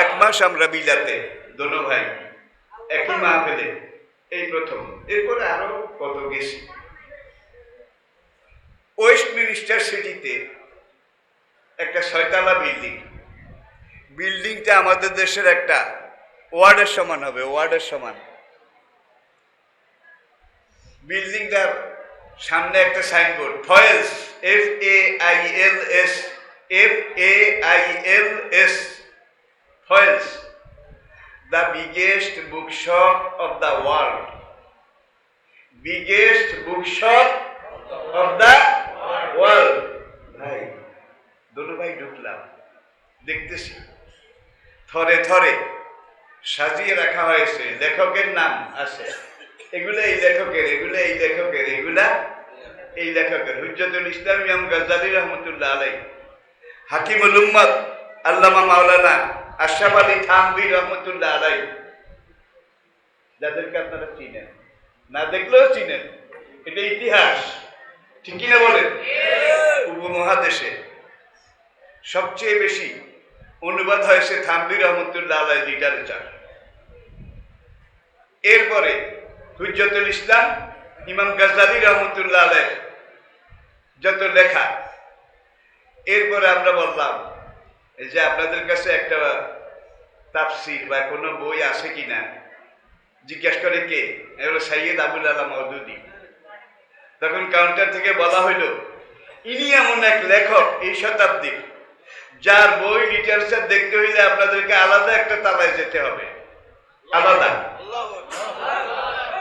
এক মাস আমরা বিলাতে দোনো ভাই একই মাহফিলে, এই প্রথম। এরপরে আরো কত গেছি, মিস্টার সিটিতে একটা 6 তলা বিল্ডিংটা আমাদের দেশের একটা ওয়ার্ডের সমান হবে, ওয়ার্ডের সমান। বিল্ডিংটার সামনে একটা signboard, foils, FAILS, FAILS, foils, the biggest bookshop of the world, biggest bookshop of the world। ভাই দোনো ভাই ঢুকলাম, দেখতেছি থরে থরে সাজিয়ে রাখা হয়েছে, লেখকের নাম আছে, এগুলা এই লেখকের, এগুলা এই লেখকের, এগুলা এই লেখকের। হুজ্জতুল ইসলাম ইমাম গাজ্জালী রহমতুল্লাহ আলাইহি, হাকিমুল উম্মত আল্লামা মাওলানা আশরাফ আলী থানভী রহমতুল্লাহ আলাইহি, যাদেরকে আপনারা চিনেন, না দেখলেও চিনেন, এটা ইতিহাস, ঠিক কিনা বলেন? উপমহাদেশে সবচেয়ে বেশি অনুবাদ হয়েছে থানভী রহমতুল্লাহ আলাইহি লিটারেচার। এরপরে হুজ্জতুল ইসলাম ইমাম গাজ্জালী রহমতুল্লাহ আলাইহি যত লেখা। এরপরে আমরা বললাম যে আপনাদের কাছে একটা তাফসীর বা কোনো বই আছে কিনা, জিজ্ঞাসা করে কে? এগুলো সৈয়দ আবুল আলা মওদুদী। তখন কাউন্টার থেকে বলা হইল ইনি এমন এক লেখক এই শতাব্দীর, যার বই লিটারেচার দেখতে হইলে আপনাদেরকে আলাদা একটা তালায় যেতে হবে, আলাদা।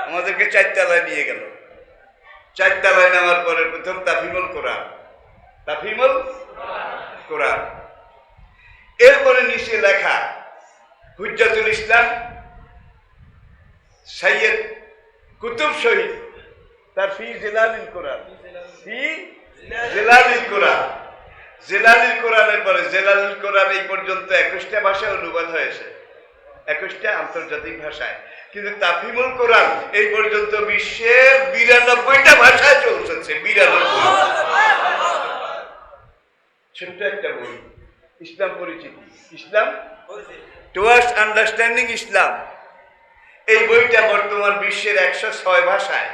আমাদেরকে 4 তলায় নিয়ে গেল। 4 তলায় নামার পরে প্রথম তাফহিমুল কোরআন, তাফহিমুল কোরআন। এরপরে নিচে লেখা হুজ্জাতুল ইসলাম সৈয়দ কুতুব শহীদ, তার ফি জিলালিল কোরআন, ফি জিলালিল কোরআন। জিলালিল কোরআনের পরে জিলালিল কোরআন এই পর্যন্ত 21টা ভাষায় অনুবাদ হয়েছে, 21টা আন্তর্জাতিক ভাষায়। কিন্তু তাফহিমুল কোরআন এই পর্যন্ত বিশ্বের 92টা ভাষায় চলছে, 92। ছোট্ট একটা বই, ইসলাম পরিচিতি, ইসলাম টুয়ার্ডস আন্ডারস্ট্যান্ডিং ইসলাম। এই বইটা বর্তমান বিশ্বের 106 ভাষায়।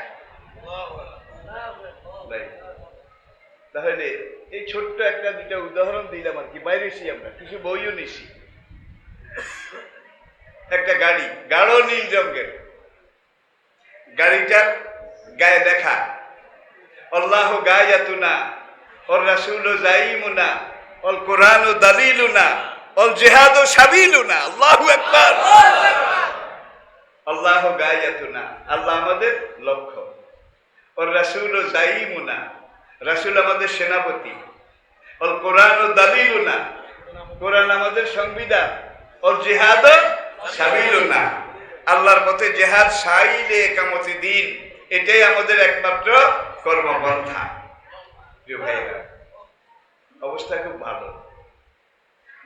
তাহলে এই ছোট্ট একটা দুটা উদাহরণ দিলাম আর কি, বাইরেছি আমরা, কিছু বইও নিছি। একটা গাড়ি গাঢ় নীল রঙের, গাড়িটার গায়ে লেখা আল্লাহ গায়াতুনা ওর রাসূল জাইমুনা ওল কোরআন দালিলুনা ওল জিহাদ সাবিলুনা। আল্লাহু আকবার। আল্লাহ গায়াতুনা, আল্লাহ আমাদের লক্ষ্য, ওর রাসূল জাইমুনা, রাসূল আমাদের সেনাপতি, ওল কোরআন দালিলুনা, কোরআন আমাদের সংবিধান, ওল জিহাদ সাবিলুনা, আল্লাহর পথে জিহাদ সাইলে একামতে দিন, এটাই আমাদের একমাত্র কর্মপন্থা। প্রিয় ভাইরা, অবস্থা খুব ভালো।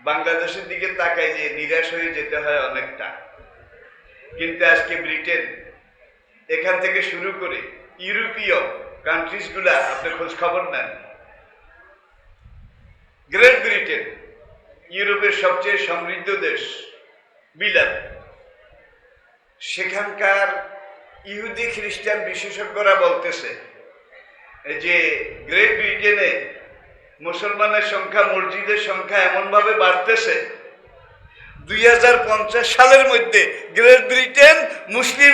বাংলাদেশের দিকে তাকাইলে নিরাশ হয়ে যেতে হয় অনেকটা। কিন্তু আজকে ব্রিটেন, এখান থেকে শুরু করে ইউরোপীয় কান্ট্রিজ গুলা আপনি খোঁজ খবর নেন, গ্রেট ব্রিটেন ইউরোপের সবচেয়ে সমৃদ্ধ দেশ, বিলাত, সেখানকার ইহুদি খ্রিস্টান বিশেষজ্ঞরা বলতেছে যে গ্রেট ব্রিটেনে মুসলমানের সংখ্যা, মসজিদের সংখ্যা এমনভাবে বাড়তেছে, 2050 সালের মধ্যে গ্রেট ব্রিটেন মুসলিম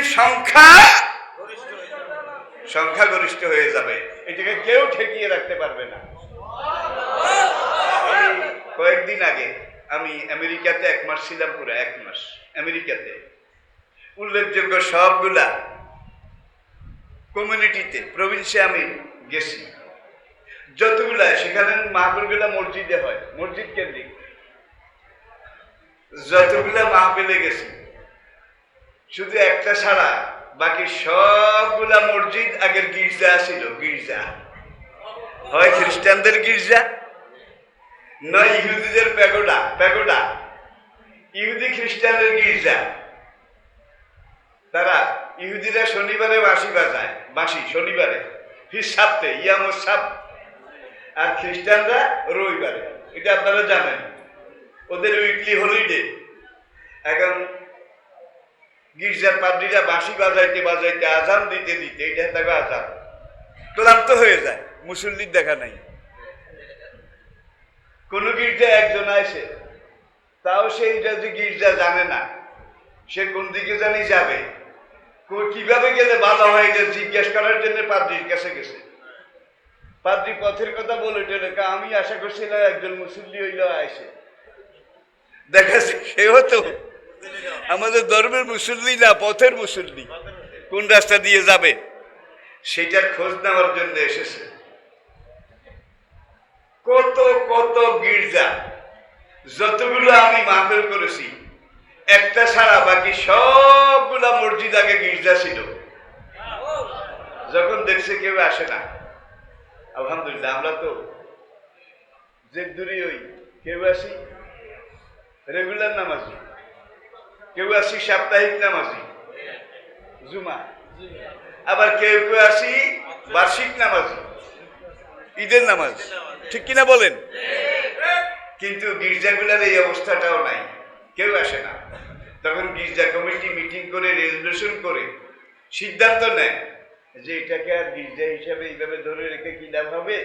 সংখ্যাগরিষ্ঠ হয়ে যাবে। এটাকে কেউ ঠেকিয়ে রাখতে পারবে না। কয়েকদিন আগে আমি আমেরিকাতে 1 মাস ছিলাম, পুরো 1 মাস আমেরিকাতে। উল্লেখযোগ্য সবগুলা কমিউনিটিতে, প্রভিন্সে আমি গেছি, যতগুলা সেখানে মাহফিলগুলা মসজিদে হয়, মসজিদ কেন্দ্রিক। যতগুলা মাহফিলে গেছি, শুধু একটা ছাড়া বাকি সবগুলা মসজিদ আগের গির্জা ছিল, গির্জা, হয় খ্রিস্টানদের গির্জা, নয় ইহুদিদের প্যাগোডা, প্যাগোডা ইহুদি খ্রিস্টানের গির্জা। তারা ইহুদিরা শনিবারে বাঁশি বাজায়, বাঁশি শনিবারে, ফিস সাপ্তে, ইয়ামুস সাব, আর খ্রিস্টানরা রবিবারে। এটা আপনারা জানেন, ওদের উইকলি হলিডে। এখন গির্জার পাদ্রীরা বাঁশি বাজাইতে বাজাইতে, আজান দিতে দিতে, এটা তাকে আজান, ক্লান্ত হয়ে যায়, মুসল্লির দেখা নাই। কোন গির্জায় একজন আসে, তাও সেই যদি গির্জা জানে না, সে কোন দিকে জানি যাবে, কিভাবে গেলে ভালো হয় এটা জিজ্ঞেস করার জন্য পাদ্রির কাছে গেছে। পাদ্রি পথের কথা বলে টেলে, আমি আশা করছিলাম একজন মুসল্লি হইল আসে, দেখাচ্ছে সেও তো আমাদের ধর্মের মুসল্লি না, পথের মুসল্লি, কোন রাস্তা দিয়ে যাবে সেটার খোঁজ নেওয়ার জন্য এসেছে। কত কত গির্জা, যতগুলো আমি মাহফিল করেছি, একটা ছাড়া বাকি সবগুলা মসজিদ আগে গির্জা ছিল। যখন দেখছে কেউ আসে না, আলহামদুলিল্লাহ আমরা তো যে দূরে ওই কেউ আসি রেগুলার নামাজি, কেউ আসি সাপ্তাহিক নামাজি জুমা, আবার কেউ কেউ আসি বার্ষিক নামাজি, ঈদের নামাজ, ঠিক কিনা বলেন? কিন্তু গির্জাগুলার এই অবস্থাটাও নাই, কেউ আসে না। তখন গির্জা কমিটি মিটিং করে রেজলিউশন করে সিদ্ধান্ত নেয় যে এটাকে আর গির্জা হিসাবে এইভাবে ধরে রেখে কি লাভ হবে,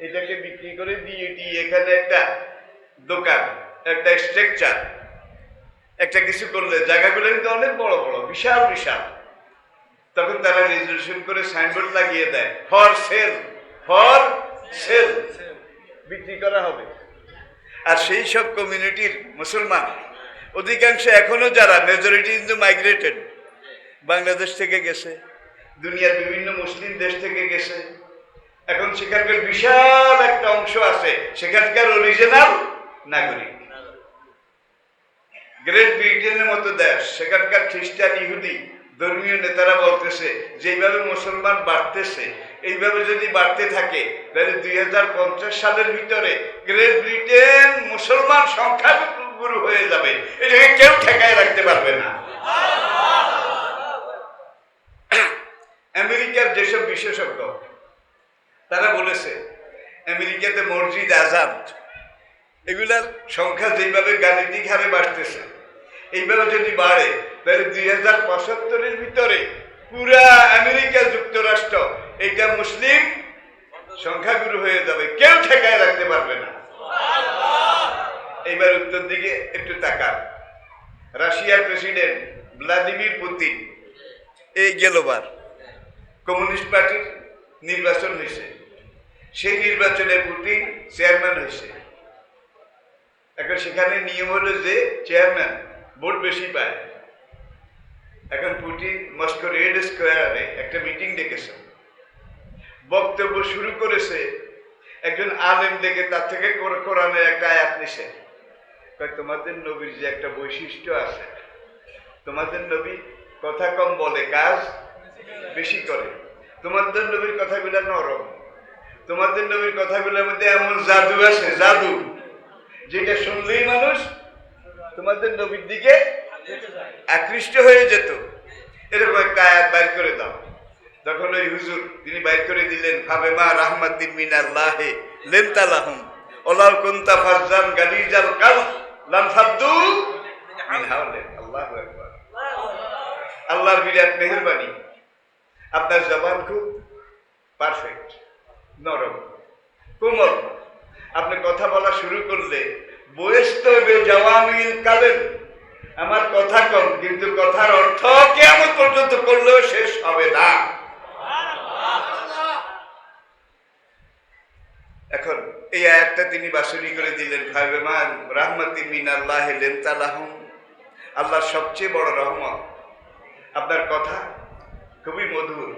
এটাকে বিক্রি করে দিয়ে এখানে একটা দোকান, একটা স্ট্রাকচার, একটা কিছু করলে, জায়গাগুলো কিন্তু অনেক বড় বড়, বিশাল বিশাল। তখন তারা রেজলিউশন করে সাইনবোর্ড লাগিয়ে দেয়, ফর সেল, ফর সেল, বিক্রি করা হবে। আর সেই সব কমিউনিটির মুসলমান অধিকাংশ এখনো যারা মেজরিটি কিন্তু মাইগ্রেটেড, বাংলাদেশ থেকে গেছে, দুনিয়ার বিভিন্ন মুসলিম দেশ থেকে গেছে। এখন সেখানকার বিশাল একটা অংশ আছে সেখানকার অরিজিনাল নাগরিক। গ্রেট ব্রিটেনের মতো দেশ, সেখানকার খ্রিস্টান ইহুদি ধর্মীয় নেতারা বলতেছে যে এইভাবে মুসলমান বাড়তেছে, এইভাবে যদি বাড়তে থাকে তাহলে 2050 সালের ভিতরে গ্রেট ব্রিটেন মুসলমান সংখ্যাগুরু হয়ে যাবে, এটাকে কেউ ঠেকায় রাখতে পারবে না। আমেরিকার যেসব বিশেষজ্ঞ তারা বলেছে আমেরিকাতে মসজিদ আজাদ এগুলার সংখ্যা যেভাবে গাণিতিক হারে বাড়তেছে, এইভাবে যদি বাড়ে তাহলে 2075-এর ভিতরে পুরা আমেরিকা যুক্তরাষ্ট্র এইটা মুসলিম সংখ্যাগুরু হয়ে যাবে, কেউ ঠেকায় রাখতে পারবে না। এইবার উত্তর দিকে একটু তাকান। রাশিয়ার প্রেসিডেন্ট ভ্লাদিমির পুতিন এই গেলবার কমিউনিস্ট পার্টির নির্বাচন হয়েছে, সেই নির্বাচনে পুতিন চেয়ারম্যান হয়েছে। এখন সেখানে নিয়ম হলো যে চেয়ারম্যান ভোট বেশি পায়। এখন পুতিন মস্কো রেড স্কোয়ারে একটা মিটিং ডেকেছে, বক্তব্য শুরু করেছে, একজন আলেম ডেকে তার থেকে কোরআনের একটা আয়াত নিছে, তোমাদের নবীর যে একটা বৈশিষ্ট্য আছে, তোমাদের নবী কথা কম বলে কাজ বেশি করে, তোমাদের নবীর কথাগুলো নরম, তোমাদের নবীর কথাগুলোর মধ্যে এমন জাদু আছে, জাদু যেটা শুনলেই মানুষ তোমাদের নবীর দিকে আকৃষ্ট হয়ে যেত, এরকম একটা আয়াত বাইর করে দাও। তখন ওই হুজুর তিনি বাইর করে দিলেন, ফাবেমা রাহমাতিন মিনাল্লাহি লিনতা লাহুম ওয়ালাউ কুনতা ফাজ্জান গালিজাল কালব লানফাদ্দু মিন হাওলিক। আল্লাহু আকবার। আল্লাহর বিরাট মেহেরবানি, আপনার জবান খুব পারফেক্ট, নরম, কোমল। আপনি কথা বলা শুরু করলে বয়স্ত বেজাওয়ামিল কালেম, আমার কথা কম কিন্তু কথার অর্থ কিয়ামত পর্যন্ত করলেও শেষ হবে না। এখন এই আয়াতটা তিনি বাছুরি করে দিলেন, ফাবিমা রাহমাতিন মিনাল্লাহি লিনতা লাহুম, আল্লাহর সবচেয়ে বড় রহমত। আপনার কথা খুবই মধুর,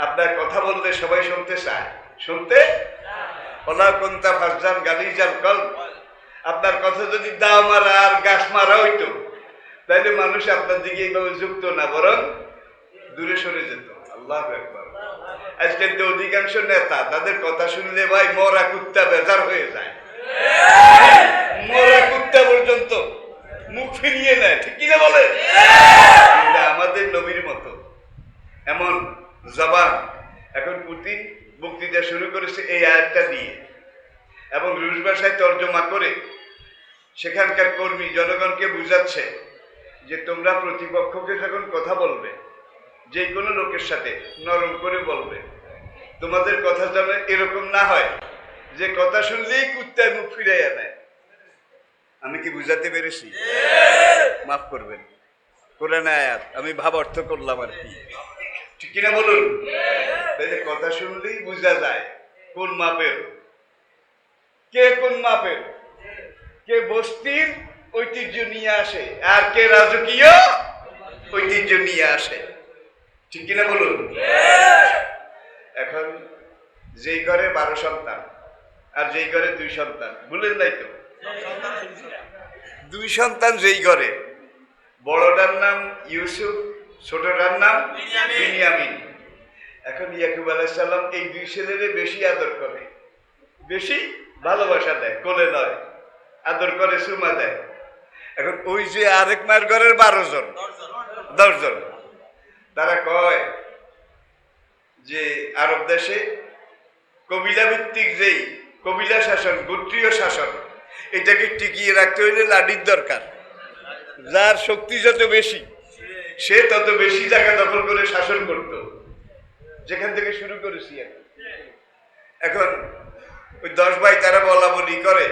আপনার কথা বললে সবাই শুনতে চায়, শুনতে ওলা কোনটা ফাসজান গালিজাল কলব, আপনার কথা যদি দাও মারা আর গাছ মারা হইতো তাইলে মানুষ আপনার দিকে এইভাবে যুক্ত না, বরং দূরে সরে যেত। আল্লাহু আকবার। আজকের তো অধিকাংশ নেতা তাদের কথা শুনলে ভাই মরা কুত্তা বেজার হয়ে যায়, মরা কুত্তা পর্যন্ত মুখ ফিরিয়ে নেয়, ঠিক কিনা বলে? আমাদের নবীর মতো এমন জবান। এখন পুতিন বক্তৃতা শুরু করেছে এই আয়াতটা দিয়ে, এবং রুশ ভাষায় তর্জমা করে সেখানকার কর্মী জনগণকে বুঝাচ্ছে যে তোমরা প্রতিপক্ষকে যখন কথা বলবে, যে কোনো লোকের সাথে নরম করে বলবে, তোমাদের কথা যেন এরকম না হয় যে কথা শুনলেই কুত্তায় মুখ ফিরাইয়া নেয়। আমি কি বুঝাতে পেরেছি? মাফ করবেন, কোরআনে আয়াত, আমি ভাব অর্থ করলাম আর কি, ঠিক কিনা বলুন? তাইলে কথা শুনলেই বুঝা যায় কোন মাপের, কে কোন মাপের, কে বস্তির ঐতিহ্য নিয়ে আসে আর কে রাজকীয় ঐতিহ্য নিয়ে আসে, ঠিক কিনা বলুন? এখন যেই ঘরে 12 সন্তান আর যেই ঘরে 2 সন্তান, ভুলেন নাই তো? 2 সন্তান যেই ঘরে, বড়টার নাম ইউসুফ, ছোটটার নাম বিনিয়ামিন। এখন ইয়াকুব আলাইহিস সালাম এই 2 ছেলেরে বেশি আদর করে, বেশি ভালোবাসা দেয়, কোলে নয়, আদর করে, চুমা দেয়। এখন ওই যে আরেক মায়ের ঘরের 12 জন, 10 জন, তারা কয় যে আরব দেশে কবিলা ভিত্তিক যেই কবিলা শাসন, গোত্রীয় শাসন, এটাকে টিকিয়ে রাখতে হইলে লাঠির দরকার। যার শক্তি যত বেশি সে তত বেশি জায়গা দখল করে শাসন করত, যেখান থেকে শুরু করেছি। এখন ওই 10 ভাই তারা বলা বলি করে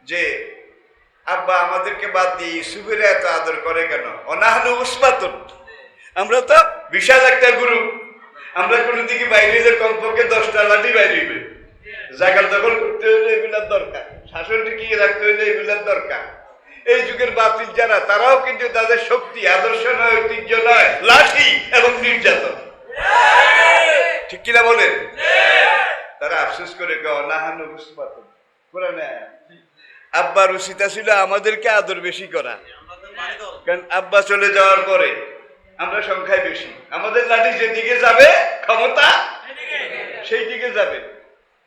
যে আব্বা আমাদেরকে বাদ দিয়ে ইউসুফের এত আদর করে কেন? অনাহনু উসমাতুন, আমরা তো বিশাল একটা গ্রুপ, আমরা কোনো দিকে বাইরে হলে কমপক্ষে 10টা লাঠি বাইরে হইবে, জায়গা দখল করতে হলে এগুলার দরকার, শাসন টিকিয়ে রাখতে হলে এগুলার দরকার। এই যুগের বাতিল যারা, তারাও কিন্তু তাদের শক্তি আদর্শ নয়, ঐতিহ্য নয়, লাঠি এবং নির্যাতন, ঠিক কিনা বলেন? তারা আফসোস করে অনাহানু উসমাতুন, কোরআনে আব্বার উচিত ছিল আমাদেরকে আদর বেশি করা, কারণ আব্বা চলে যাওয়ার পরে আমরা সংখ্যায় বেশি, আমাদের লাঠি যেদিকে যাবে ক্ষমতা সেই দিকে যাবে।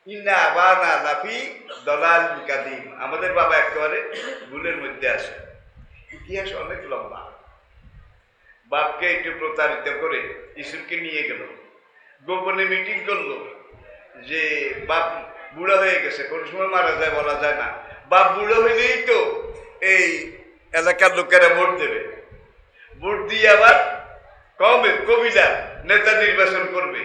ইন্না আবানা লাফি দলাল কাদিম, আমাদের বাবা একেবারে ভুলের মধ্যে আছে। ইতিহাস অনেক লম্বা। বাপকে একটু প্রতারিত করে ইসুফকে নিয়ে গেল, গোপনে মিটিং করলো যে বাপ বুড়া হয়ে গেছে, কোন সময় মারা যায় বলা যায় না, বাপ বুড়ো হইলেই তো এই এলাকার লোকেরা ভোট দেবে, ভোট দিয়ে আবার কবিলা নেতা নির্বাচন করবে।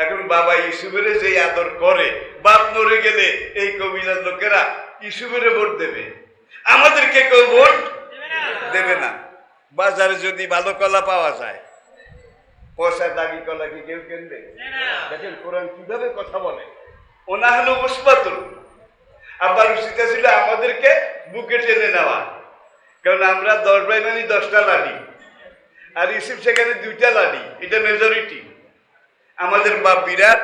এখন বাবা ইউসুফের যে আদর করে, বাপ মরে গেলে এই কবিলার লোকেরা ইউসুফের ভোট দেবে, আমাদেরকে কেউ ভোট দেবে না। বাজারে যদি ভালো কলা পাওয়া যায়, পয়সা দাগি কলা কি কেউ কিনবে? দেখেন কোরআন কিভাবে কথা বলে। ওনাহনু উসমাতুন, আব্বার উচিত ছিল আমাদেরকে বুকে টেনে নেওয়া, কারণ আমরা 10 ভাই মানে 10টা লাঠি, আর ইউসুফ সেখানে 2টা লাঠি, এটা মেজরিটি। আমাদের বাপ বিরাট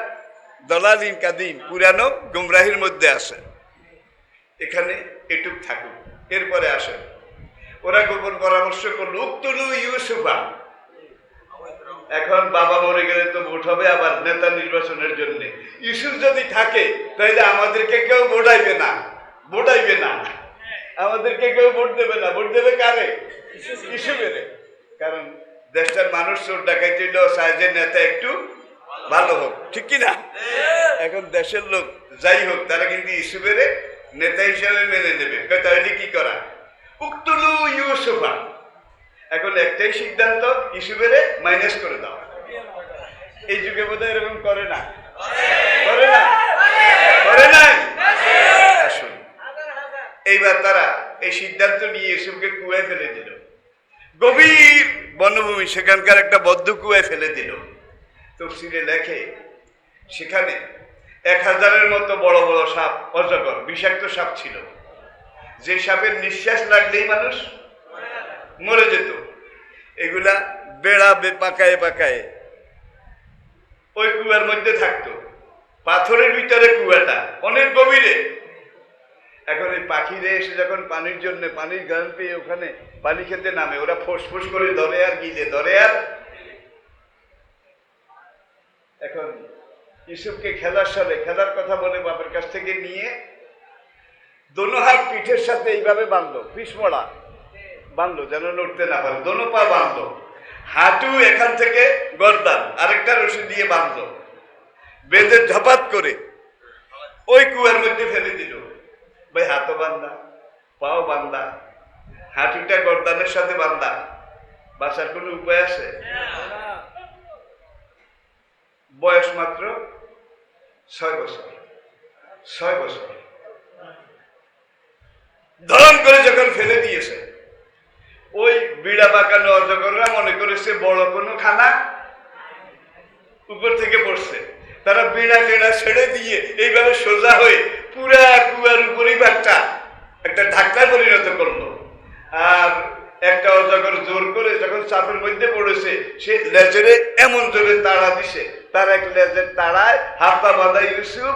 দলালিন কাদিম, পুরানো গুমরাহির মধ্যে আছে, এখানে এটুক থাকুক, এরপরে আসে। ওরা গোপন পরামর্শ করলো উক্তুলু ইউসুফা। এখন বাবা মরে গেলে তো ভোট হবে আবার নেতা নির্বাচনের জন্য, ইউসুফ যদি থাকে তাহলে আমাদেরকে কেউ ভোটাইবে না, ভোটাইবে না, আমাদেরকে কেউ ভোট দেবে না। ভোট দেবে কারে? ইউসুফের। কারণ দেশটার মানুষ চোর ডাকাইতে চায় যে নেতা একটু ভালো হোক, ঠিক কিনা? এখন দেশের লোক যাই হোক, তারা কিন্তু ইউসুফের নেতা হিসাবে মেনে নেবে। তাহলে কি করা? উক্তুলু ইউসুফা। এখন একটাই সিদ্ধান্ত, ইউসুফের মাইনাস করে দাও। এই যুগে বোধহয় এরকম করে না, করে না, করে নাই। আসুন, এইবার তারা এই সিদ্ধান্ত নিয়ে ইউসুফকে কুয়ায় ফেলে দিল, গভীর বনভূমি, সেখানকার একটা বদ্ধ কুয়ায় ফেলে দিল। তফসিরে লেখে সেখানে 1000-এর মতো বড় বড় সাপ, অজগর, বিষাক্ত সাপ ছিল, যে সাপের নিঃশ্বাস লাগলেই মানুষ মরে যেত। এগুলা বেড়া পাকায়ে পাকায়ে ওই কুয়ার মধ্যে থাকতো, পাথরের ভিতরে কুয়াটা, অনেক গভীরে। এখন এই পাখিরে এসে যখন পানির জন্য, পানির গান পেয়ে ওখানে পানি খেতে নামে, ওরা ফোঁস করে ধরে আর গিলে ধরে। আর এখন ইউসুফকে খেলার সাথে, খেলার কথা বলে বাপের কাছ থেকে নিয়ে দোনো হাত পিঠের সাথে এইভাবে বাঁধলো, পিছমোড়া বাঁধলো যেন লড়তে না পারে, দোনো পা বাঁধলো, হাঁটু এখান থেকে গর্দান আরেকটা রশি দিয়ে বাঁধলো, বেঁধে ঝপাত করে ওই কুয়ার মধ্যে ফেলে দিল। ভাই হাতও বান্ধা, পাও বান্ধা, হাঁটুটা গর্দানের সাথে বান্ধা, বাঁচার কোনো উপায় আছে? বয়স মাত্র 6 বছর। 6 বছর। ধরন করে যখন ফেলে দিয়েছে, ওই বিড়া পাকানো অজগররা মনে করেছে বড় কোনো খানা উপর থেকে পড়ছে। তারা বিড়া টেড়া ছেড়ে দিয়ে এইভাবে সোজা হয়ে পুরা কুয়ার উপরেই একটা ঢাকনায় পরিণত করলো। আর একটা অজগর জোর করে যখন চাপের মধ্যে পড়েছে, সে লেজেরে এমন জোরে তাড়া দিছে, তার এক লেজের তাড়ায় হাত পা বাঁধা ইউসুফ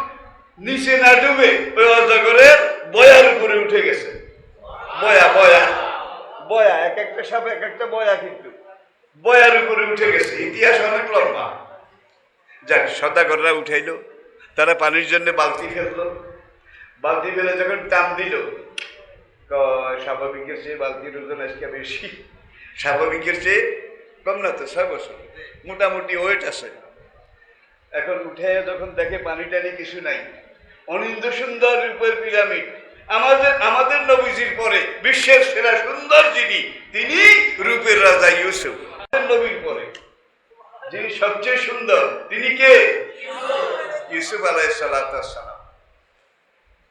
নিচে না ডুবে ওই অজগরের বয়ার উপরে উঠে গেছে। বয়া বয়া বয়া, এক একটা সাপ এক একটা বয়া, কিন্তু বয়ার উপরে উঠে গেছে। ইতিহাস অনেক লম্বা। যাক, সদাগররা উঠাইলো, তারা পানির জন্য বালতি ফেললো। বালতি ফেলে যখন টান দিল, স্বাভাবিকের চেয়ে বালতির ওজন আজকে বেশি, স্বাভাবিকের চেয়ে কম না তো, 6 বছর মোটামুটি ওয়েট আছে। এখন উঠে যখন দেখে পানি টানি কিছু নাই, অনিন্দ সুন্দর রূপের পিরামিড। আমাদের নবীজির পরে বিশ্বের সেরা সুন্দর যিনি, তিনি রূপের রাজা ইউসুফ। নবীর পরে যিনি সবচেয়ে সুন্দর, তিনি কে? ইউসুফ আলাইহিস সালাম।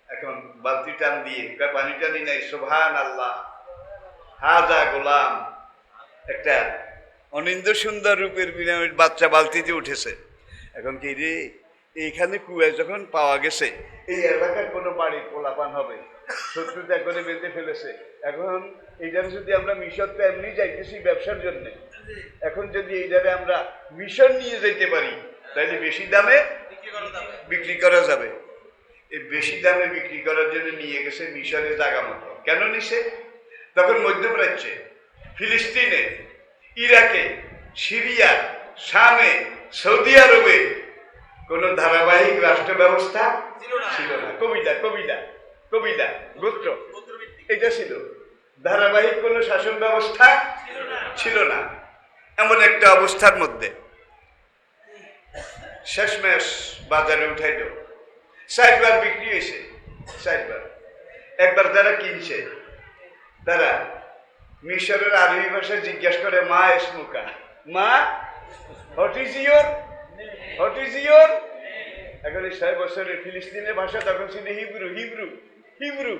এখন বালতি টান দিয়ে পানি টানি নাই, সুবহানাল্লাহ, হাজা গোলাম, একটা অনিন্দ সুন্দর রূপের পিরামিড বাচ্চা বালতিতে উঠেছে। এখন কি রে, এইখানে কুয়ায় যখন পাওয়া গেছে, এই এলাকার কোনো বাড়ির পোলাপান হবে, শত্রুতা করে বেঁধে ফেলেছে। এখন এইটারে যদি আমরা মিশর, তো এমনি যাইতেছি ব্যবসার জন্য, এখন যদি এইটারে আমরা মিশর নিয়ে যেতে পারি, তাহলে বেশি দামে বিক্রি করা যাবে। এই বেশি দামে বিক্রি করার জন্য নিয়ে গেছে মিশরে জায়গা মতো। কেন নিছে? তখন মধ্যপ্রাচ্যে, ফিলিস্তিনে, ইরাকে, সিরিয়া, শামে, সৌদি আরবে কোনো ধারাবাহিক রাষ্ট্র ব্যবস্থা ছিল না। কবিলা গোত্র, এটা ছিল। ধারাবাহিক কোনো শাসন ব্যবস্থা ছিল না। এমন একটা অবস্থার মধ্যে শেষমেশ বাজারে উঠাইল। 60 বার বিক্রি হয়েছে, 60 বার। একবার যারা কিনছে, তারা মিশরের আরবি ভাষায় জিজ্ঞাসা করে, মা ইসমুকা, মা হোয়াট ইজ ইয়োর। এখন 6 বছরের ফিলিস্তিনের ভাষা তখন ছিল হিব্রু।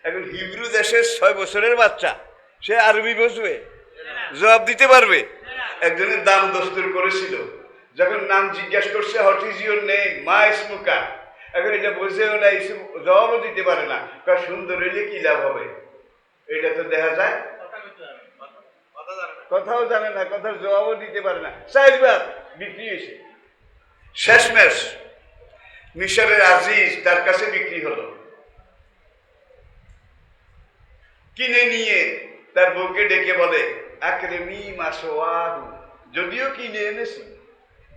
এখন হিব্রু দেশের 6 বছরের বাচ্চা, সে আরবি বুঝবে, জবাব দিতে পারবে? একজনের দাম দস্তুর করেছিল, যখন নাম জিজ্ঞাসা করছে, হোয়াট ইজ ইয়োর নেম, মা ইসমুকা। এখন এটা বুঝেও না, জবাবও দিতে পারে না। সুন্দর হইলে কি লাভ হবে? এটা তো দেখা যায় কথাও জানে না, কথার জবাবও দিতে পারে না। 4 বার বিক্রি হয়েছে। শেষমেশ মিশরের আজিজ তার কাছে বিক্রি হলো। কিনে নিয়ে তার বউকে ডেকে বলে, আকরেমি মাসওয়াহু, যদিও কিনে এনেছি,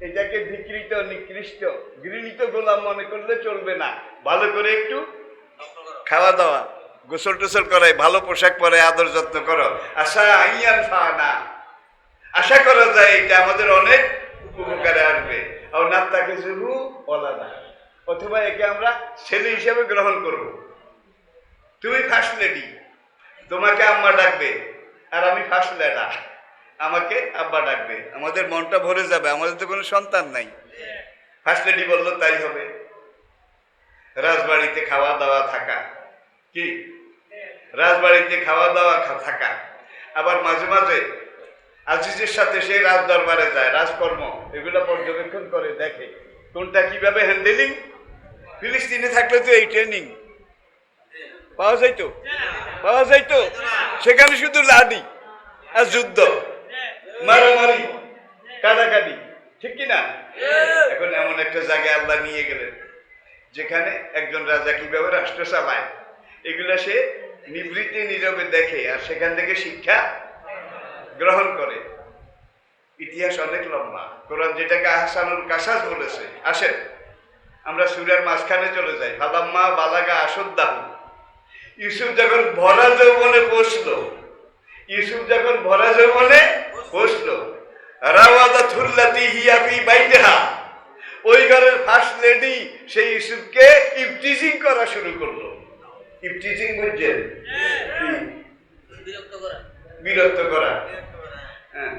এটাকে ধিকৃত, নিকৃষ্ট, ঘৃণিত গোলাম মনে করলে চলবে না। ভালো করে একটু খাওয়া দাওয়া, গোসল টোসল করাই, ভালো পোশাক পরে, আদর যত্ন করো। আশা করা যায় এটা আমাদের অনেক উপকারে আসবে। অথবা একে আমরা ছেলে হিসেবে গ্রহণ করব। তুমি ফার্স্ট লেডি, তোমাকে আম্মা ডাকবে, আর আমি ফার্স্ট লেডা, আমাকে আব্বা ডাকবে। আমাদের মনটা ভরে যাবে, আমাদের তো কোনো সন্তান নাই। ফার্স্ট লেডি বললো তাই হবে। রাজবাড়িতে খাওয়া দাওয়া থাকা, কি রাজবাড়িতে খাওয়া দাওয়া থাকা, আবার মাঝে মাঝে আজিজের সাথে সেই রাজ দরবারে যায়, রাজকর্ম এগুলো পর্যবেক্ষণ করে, দেখে কোনটা কিভাবে হ্যান্ডেলিং। ফিলিস্তিনে থাকলে তো এই ট্রেনিং পাওয়া যাইতো। সেখানে শুধু লাডি আর যুদ্ধ, মারামারি, কাটাকাটি, ঠিক কিনা? এখন এমন একটা জায়গায় আল্লাহ নিয়ে গেলেন, যেখানে একজন রাজা কিভাবে রাষ্ট্র চালায় এগুলা সে নিবৃত্তি নীরবে দেখে, আর সেখান থেকে শিক্ষা গ্রহণ করে। ইতিহাস অনেক লম্বা। কোরআন যেটাকে আহসানুল কাসাস বলেছে। আসেন আমরা সূরার মাঝখানে চলে যাই। ফালাম্মা বালাগা আশুদ্দাহু, ইউসুফ যখন ভরা যৌবনে পৌঁছলো, রাওয়াদাতুল্লাতী হিয়া ফী বাইতিহা, ওই ঘরের ফার্স্ট লেডি সেই ইউসুফকে ইফটিজিং করা শুরু করলো। ইফটিজিং বুঝছেন? বিরক্ত করা। হ্যাঁ,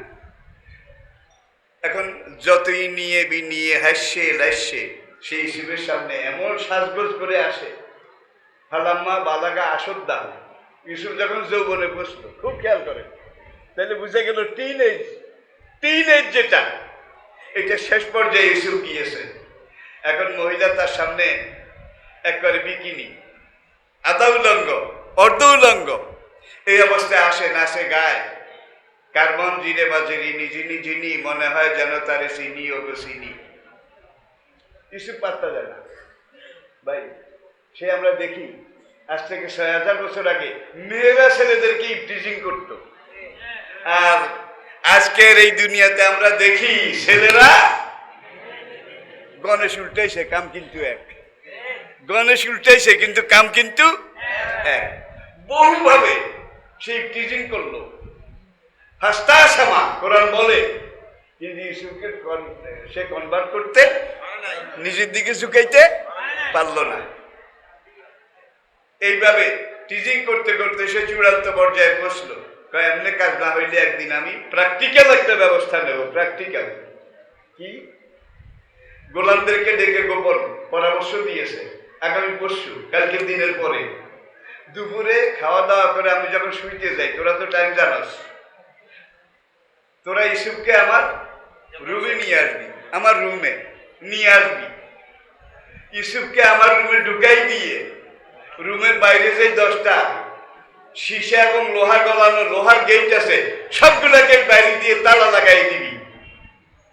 এখন যতই নিয়ে বিনিয়ে হাস্যে লাস্যে সেই ইউসুফের সামনে এমন সাজগোজ করে আসে, ফালাম্মা বালাগা আসদ্দা, ইউসুফ যখন যৌবনে বসলো, খুব খেয়াল করে, তাহলে বুঝে গেল টিন এজ যেটা, এটা শেষ পর্যায়ে ইউসুফ গিয়েছে। এখন মহিলা তার সামনে একবারে বিকিনি, আধা উলঙ্গ, অর্ধ উলঙ্গ, এই অবস্থায় আসে, নাচে, গায়, কার মন জিনে বাজে রিনি, মনে হয় যেন তারে চিনি ও চিনি। ইউসুফ পাত্তা দেয় না ভাই। সে আমরা দেখি আজ থেকে ৬০০০ বছর আগে মেয়েরা ছেলেদেরকে ইফটিজিং করতো, আর আজকের এই দুনিয়াতে আমরা দেখি ছেলেরা গণেশ উল্টাইছে, কাম কিন্তু এক। গণেশ উল্টাইছে কিন্তু কাম কিন্তু এক। বহুভাবে সে ইফটিজিং করলো, হাস্তা সামা কোরআন বলে, কিন্তু ইউসুফকে সে কনভার্ট করতে, নিজের দিকে ঝুঁকাইতে পারলো না। এইভাবে টিজিং করতে করতে সে চূড়ান্ত পর্যায়ে বসলো। এমনি কাজ না হইলে একদিন আমি প্র্যাকটিক্যাল একটা ব্যবস্থা নেব। প্র্যাকটিক্যাল কি? গোলামদেরকে ডেকে গোপন পরামর্শ দিয়েছে, আগামী পরশু, কালকে দিনের পরে দুপুরে খাওয়া দাওয়া করে আমি যখন শুইতে যাই, তোরা তো টাইম জানাস, তোরা ইউসুফকে আমার রুমে নিয়ে আসবি, আমার রুমে নিয়ে আসবি। ইউসুফকে আমার রুমে ঢুকাই দিয়ে রুমের বাইরে যে 10টা সীসা এবং লোহা গলানো লোহার গেট আছে, সবগুলোকে বাইরে দিয়ে তালা লাগাই দিবি,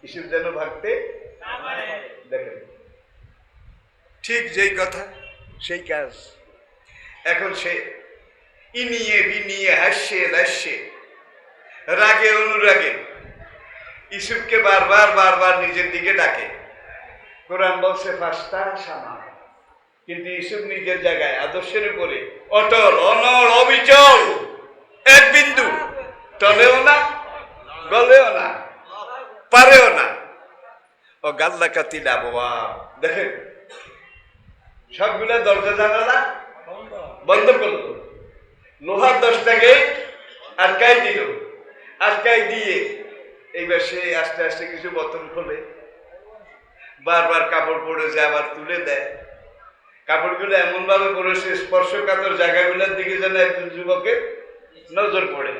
ইউসুফ যেন ভাগতে দেখেন। ঠিক যেই কথা সেই কাজ। এখন সে ইনিয়ে বিনিয়ে হাসছে রাসছে, রাগে অনুরাগে ইউসুফকে বারবার নিজের দিকে ডাকে। কোরআন বলছে ফাস্তা সামা, কিন্তু ইউসুফ নিজের জায়গায় আদর্শের উপরে অটল, অনড়, অবিচল, এক বিন্দু, টলেও না, গলেও না, পারেও না। ও গাল্লা কাতিলা বাবা, দেখেন সবগুলা দরজা জানালা বন্ধ করলো, লোহার 10টা গেট আটকাই দিল। আটকাই দিয়ে এইবার সে আস্তে আস্তে কিছু বোতল খোলে, বারবার কাপড় পরে যায়, আবার তুলে দেয়। কাপড়গুলো এমন ভাবে পরেছে স্পর্শকাতর জায়গাগুলোর দিকে যেন একজন যুবকের নজর পড়ে।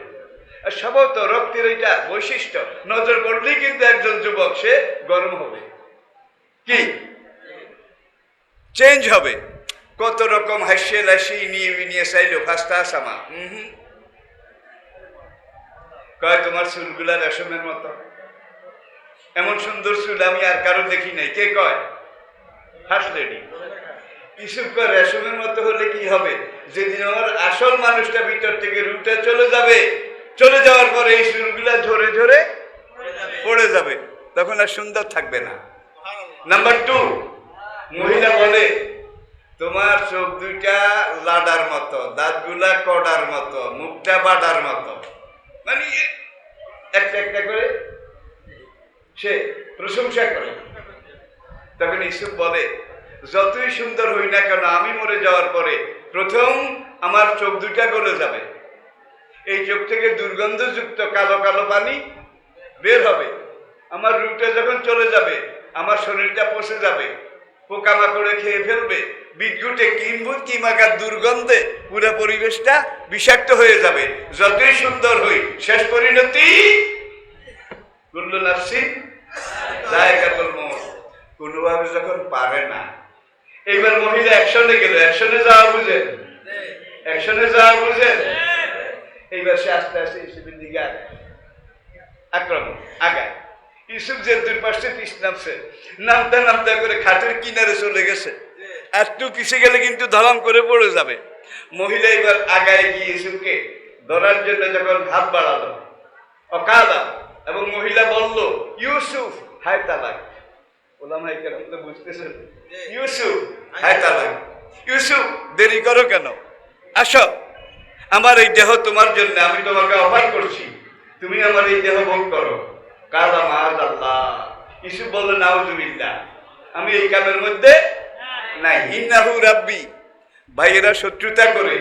আর স্বভাবত রক্তের এটা বৈশিষ্ট্য, নজর পড়লেই কিন্তু একজন যুবক সে গরম হবে, কি চেঞ্জ হবে। কত রকম হাসিয়ে লাসি নিয়ে চাইলো ফাস্তা সামা। কয় তোমার চুলগুলা রেশমের মতো, এমন সুন্দর চুল আমি আর কারো দেখি নাই। কে কয়? First lady. ইউসুফ কয় রেশমের মতো হলে কি হবে? যেদিন আমার আসল মানুষটা ভিতর থেকে রুটে চলে যাবে, চলে যাওয়ার পরে এই চুলগুলা ঝরে ঝরে পড়ে যাবে, তখন আর সুন্দর থাকবে না। নাম্বার 2, মহিলা বলে তোমার চোখ দুইটা লাডার মতো, দাঁতগুলা কডার মতো, মুখটা বাডার মতো, মানে একটা একটা করে সে প্রশংসা করে। তখন ইউসুফ বলে যতই সুন্দর হই না কেন, আমি মরে যাওয়ার পরে প্রথম আমার চোখ দুইটা গলে যাবে, এই চোখ থেকে দুর্গন্ধযুক্ত কালো কালো পানি বের হবে। আমার রূপটা যখন চলে যাবে, আমার শরীরটা পচে যাবে, পোকামাকড়ে খেয়ে ফেলবে, বিদ্যুটে কিমাকার দুর্গন্ধে পুরো পরিবেশটা বিষাক্ত হয়ে যাবে। যতই সুন্দর হই, শেষ পরিণতি কুল্লু নাফসিন যায়কাতুল মউত। কোনোভাবে যখন পারে না, এইবার মহিলা অ্যাকশনে গেল। অ্যাকশনে যাওয়া বুঝেন? অ্যাকশনে যাওয়া বুঝেন? এইবার সে আস্তে আস্তে ইউসুফের দিকে আক্রমণ আগায়। ইউসুফ যে 2 পাশে পিছ নামছে, নামতে করে খাটের কিনারে চলে গেছে। একটু পিছিয়ে গেলে কিন্তু ধরাম করে পড়ে যাবে। মহিলা এবার আগায় গিয়ে ইউসুফকে ধরার জন্য যখন হাত বাড়ালো, অকাদা, এবং মহিলা বলল ইউসুফ হায় তালাক। ওলামায়ে কেরাম তো বুঝতেছেন, ইউসুফ হায় তালাক, ইউসুফ দেরি করো কেন, আসো, আমার এই দেহ তোমার জন্য, আমি তোমাকে অফার করছি, তুমি আমার এই দেহ ভোগ করো। কাদা মাজ আল্লাহ, ইউসুফ বলল নাউজুবিল্লাহ, আমি এই কামের মধ্যে নাই। ইন্নাহু রাব্বি, ভাইয়েরা শত্রুতা করে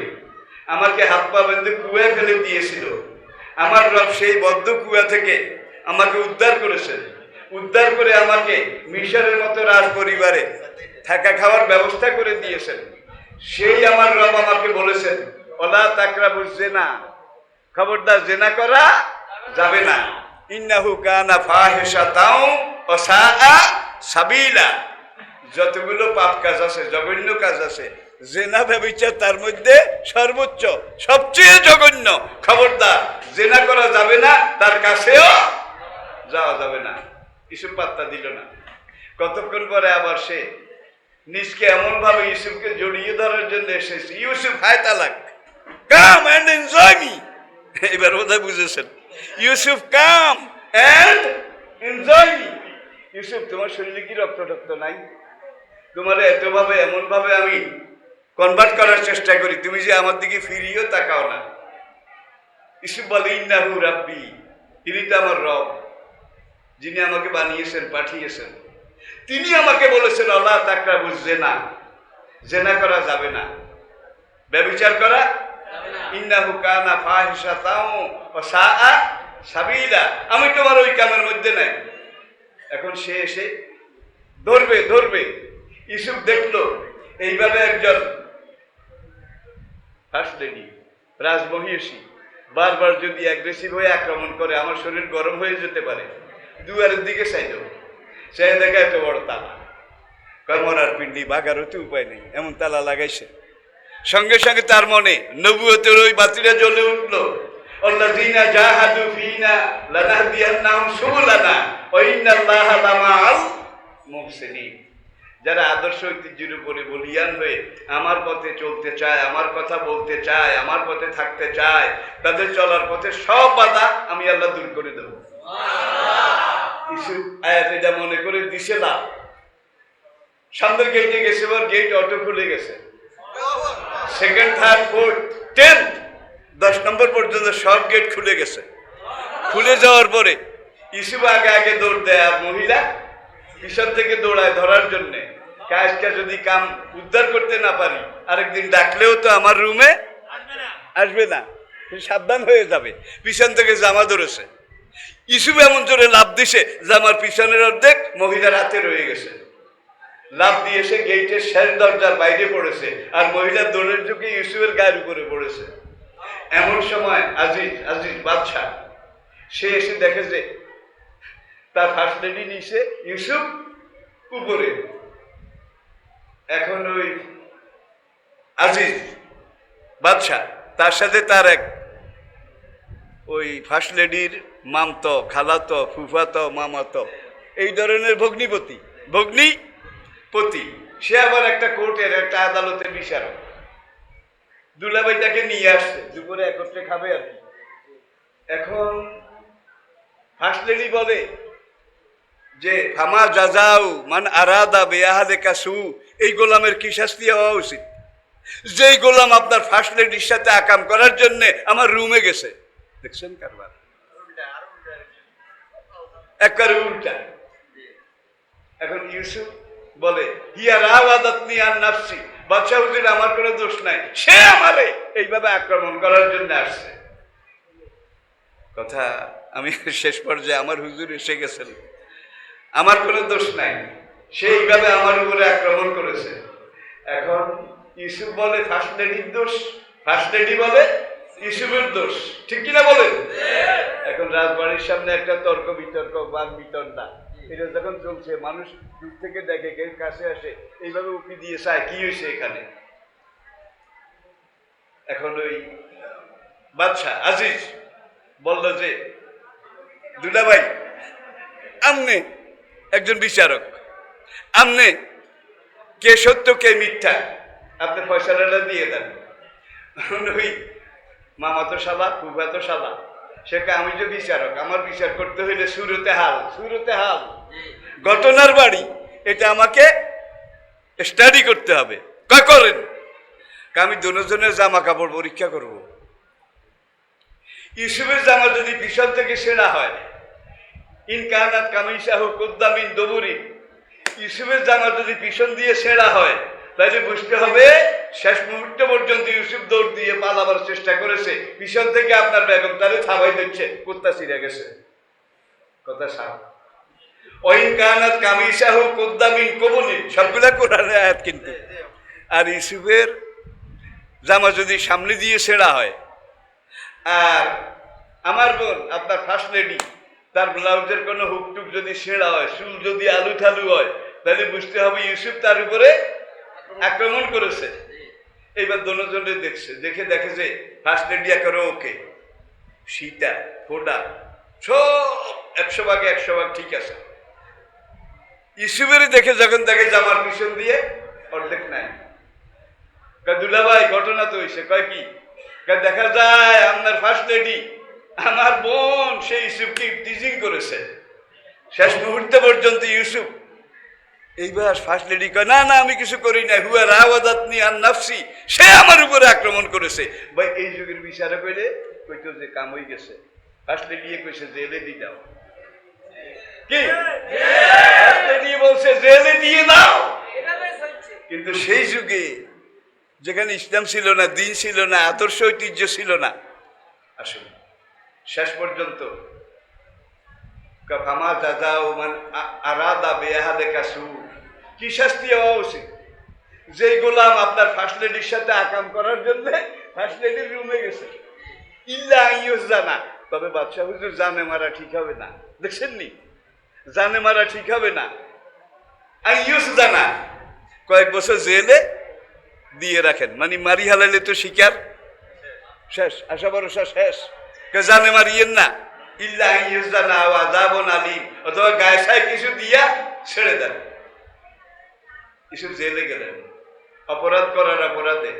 আমাকে হাত পা বেঁধে কুয়ায় ফেলে দিয়েছিল। আমার রব সেই বদ্ধ কুয়া থেকে আমাকে উদ্ধার করেছেন, উদ্ধার করে আমাকে মিশরের মতো রাজ পরিবারে থাকা খাওয়ার ব্যবস্থা করে দিয়েছেন। সেই আমার রব আমাকে বলেছেন ওলা তাকরাবুজ জিনা, খবরদার জিনা করা যাবে না। ইন্নাহু কানা ফাহিশাতাও ওয়া সাআ সাবিলা। যতগুলো পাপ কাজ আছে, জঘন্য কাজ আছে, জেনা ব্যভিচার তার মধ্যে সর্বোচ্চ, সবচেয়ে জঘন্য। খবরদার জেনা করা যাবে না, তার কাছেও যাওয়া যাবে না। ইউসুফ পাত্তা দিল না। কতক্ষণ পরে আবার সে নিজকে এমন ভাবে ইউসুফকে জড়িয়ে ধরার জন্য এসেছে। ইউসুফ হায় তালাক, কাম এন্ড এনজয় মি। এবার বোধহয় বুঝেছেন, Yusuf come and enjoy me. Yusuf তোমার শরীরে কি রক্ত টক্ত নাই? তোমার এতভাবে এমন ভাবে আমি কনভার্ট করার চেষ্টা করি, তুমি যে আমার দিকে ফিরিয়েও তাকাও না। ইউসুফ বলে ইন্নাহু রাব্বি, তিনি তো আমার রব, যিনি আমাকে বানিয়েছেন, পাঠিয়েছেন। তিনি আমাকে বলেছেন আল্লাহ তাকরাবুজ জিনা, জিনা করা যাবে না, ব্যভিচার করা ইন্নাহু কানা ফাহিশাতাও ওয়া সাআ সাবিলা। আমি তোমার ওই কামের মধ্যে নাই। এখন সে এসে ধরবে। ইউসুফ দেখলো এইভাবে একজন ফার্স্ট লেডি, রাজমহিষী বারবার যদি অ্যাগ্রেসিভ হয়ে আক্রমণ করে, আমার শরীর গরম হয়ে যেতে পারে। দুয়ারের দিকে চাইল, চাই দেখা এত বড় তালা, কর্মরার পিন্ডি বাগারও তো উপায় নেই, এমন তালা লাগাইছে। সঙ্গে সঙ্গে তার মনে নবুয়তের ওই বাতিটা জ্বলে উঠলো, আল্লাযীনা জাহাদু ফীনা লানাহদিয়ান্নাহুম সুবুলানা ওয়া ইন্নাল্লাহা লামাআল মুহসিনিন। যারা আদর্শ ঐতিহ্যের উপরে বলিয়ান হয়ে আমার পথে চলতে চায়, আমার কথা বলতে চায়, আমার পথে থাকতে চায়, তাদের চলার পথে সব বাধা আমি আল্লাহ দূর করে দেব। ইউসুফ আয়াত এটা মনে করে দিছে না। সামনের গেটে গেছে, গেট অটো খুলে গেছে। সেকেন্ড, থার্ড, ফোর্থ, 10 10 নম্বর পর্যন্ত সব গেট খুলে গেছে। খুলে যাওয়ার পরে ইউসুফ আগে দৌড় দেয়, আর মহিলা পিছন থেকে দৌড়ায় ধরার জন্যে। কাজটা যদি কাম উদ্ধার করতে না পারি, আরেকদিন ডাকলেও তো আমার রুমে আসবে না, সাবধান হয়ে যাবে। পিছন থেকে জামা ধরেছে। ইউসুফ এমন জোরে লাফ দিছে, জামার পিছনের অর্ধেক মহিলার হাতে রয়ে গেছে। লাফ দিয়ে এসে গেটের শেষ দরজার বাইরে পড়েছে, আর মহিলার দৌড়ের ঝুঁকে ইউসুফের গায়ের উপরে পড়েছে। এমন সময় আজিজ বাদশাহ সে এসে দেখে যে তার ফার্স্ট লেডি নিচে, ইউসুফ উপরে। এখন ওই আজিজ বাদশাহ তার সাথে তার এক ওই ফার্স্ট লেডির মামতো, খালাতো, ফুফাতো, মামাতো, এই ধরনের ভগ্নিপতি, সে আবার একটা কোর্টের, একটা আদালতের বিচারক। দুলাভাইটাকে নিয়ে আসছে, দুপুরে একত্রে খাবে আর কি। এখন ফার্স্ট লেডি বলে যে ফামা জাজাউ মান আরাদা বিআহদিকা সু, এই গোলামের কি শাস্তি হওয়া উচিত? যেই গোলাম আপনার ফার্স্ট লেডির সাথে আকাম করার জন্য আমার রুমে গেছে। দেখছেন কারবার, একবারে উল্টা। এখন ইউসুফ বলে হিয়া রাওয়াদাতনি আন নাফসি, বাদশা হুজুর আমার কোনো দোষ নাই, সে আমারে এইভাবে আক্রমণ করার জন্য আসছে। কথা আমি শেষ পর্যায়ে, আমার হুজুর এসে গেছেন, আমার কোনো দোষ নাই, সে এইভাবে আমার উপরে আক্রমণ করেছে। এখন ইউসুফ বলে ফার্স্ট লেডির দোষ, ফার্স্ট লেডি বলে ইউসুফের দোষ, ঠিক কিনা বলেন? এখন রাজবাড়ির সামনে একটা তর্ক বিতর্ক, বাদ বিতণ্ডা, এটা যখন চলছে, মানুষ দূর থেকে দেখে, কেউ কাছে আসে, এইভাবে উকি দিয়ে চায় কি হয়েছে এখানে। এখন ওই বাদশাহ আজিজ বলল যে দুলাভাই, আমনে একজন বিচারক, আমনে কে সত্য কে মিথ্যা, আপনি ফয়সালাটা দিয়ে দেন। ওই মামাতো শালা, ফুফাতো শালা, সেটা আমি যে বিচারক, আমার বিচার করতে হইলে সুরতে হাল ঘটনার বাড়ি, এটা আমাকে স্টাডি করতে হবে। করেন, আমি দুজনের জামা কাপড় পরীক্ষা করব। ইউসুফের জামা যদি পিছন থেকে সেরা হয়, ইনকানাত কামিসাহু কুদ্দামিন দবুরি, ইউসুফের জামা যদি পিছন দিয়ে সেরা হয়, তাহলে বুঝতে হবে শেষ মুহূর্ত পর্যন্ত ইউসুফ দৌড় দিয়ে পালাবার চেষ্টা করেছে, পিছন থেকে আপনার বেগম তারে থাবাই দিচ্ছে, কুত্তা ছিঁড়ে গেছে। কথা সাপ। ওয়াইন কানাত কামিসাহু কুদ্দা মিন কুবুলিন, সবগুলা কোরআনের আয়াত কিন্তু। আর ইউসুফের জামা যদি সামনে দিয়ে ছেঁড়া হয়, আর আমার বোন আপনার ফার্স্ট লেডি তার ব্লাউজের কোনো হুকটুক যদি ছেঁড়া হয়, চুল যদি আলু ঠালু হয়, তাহলে বুঝতে হবে ইউসুফ তার উপরে আক্রমণ করেছে। এইবার দোনোজনে দেখছে, দেখে যে ফার্স্ট লেডি একেবারে ওকে, সীতা ফোডা সব 100 ভাগে 100 ভাগ ঠিক আছে। ইউসুফেরই দেখে যখন দেখে জামার পিছন দিয়ে অর্ধেক নাই। দুলাভাই ঘটনা তো হয়েছে, কয় কি? দেখা যায় আপনার ফার্স্ট লেডি আমার বোন সে ইউসুফকে টিজিং করেছে শেষ মুহূর্তে পর্যন্ত। ইউসুফ এইবার ফার্স্ট লেডি কয় না না আমি কিছু করি না, হুয়া রাওয়াদাতনি আন নাফসি, সে আমার উপরে আক্রমণ করেছে। ভাই এই যুগের বিচারে কইলে কইতো যে কাম হয়ে গেছে, ফার্স্ট লেডি কইছে জেলে দিয়ে দাও। কি ফার্স্ট লেডি বলছে জেলে দিয়ে দাও। কিন্তু সেই যুগে যেখানে ইসলাম ছিল না, দিন ছিল না, আদর্শ ঐতিহ্য ছিল না, আসলে শেষ পর্যন্ত কাফামা জাযাউ মান আরাদা বিআহাদে কাসু, কি শাস্তি হওয়া উচিত? যেই গোলাম আপনার ফার্স্ট লেডির সাথে আকাম করার জন্য ফার্স্ট লেডির রুমে গেছে, ইল্লা ইউস জানা, তবে বাদশাহ হুজুর জানে মারা ঠিক হবে না, দেখছেননি? জানে মারা ঠিক হবে না, ইউস জানা কয়েক বছর জেলে দিয়ে রাখেন, মানে মারি হালাইলে তো শিকার শেষ, আশা ভরসা শেষ। জানে মারিয়েন না, ইল্লা ইউস জানা আযাবুন আলীম, অথবা গায়ে সাই কিছু দিয়া ছেড়ে দেন। ইসব জেলে গেলেন অপরাধ করার অপরাধে,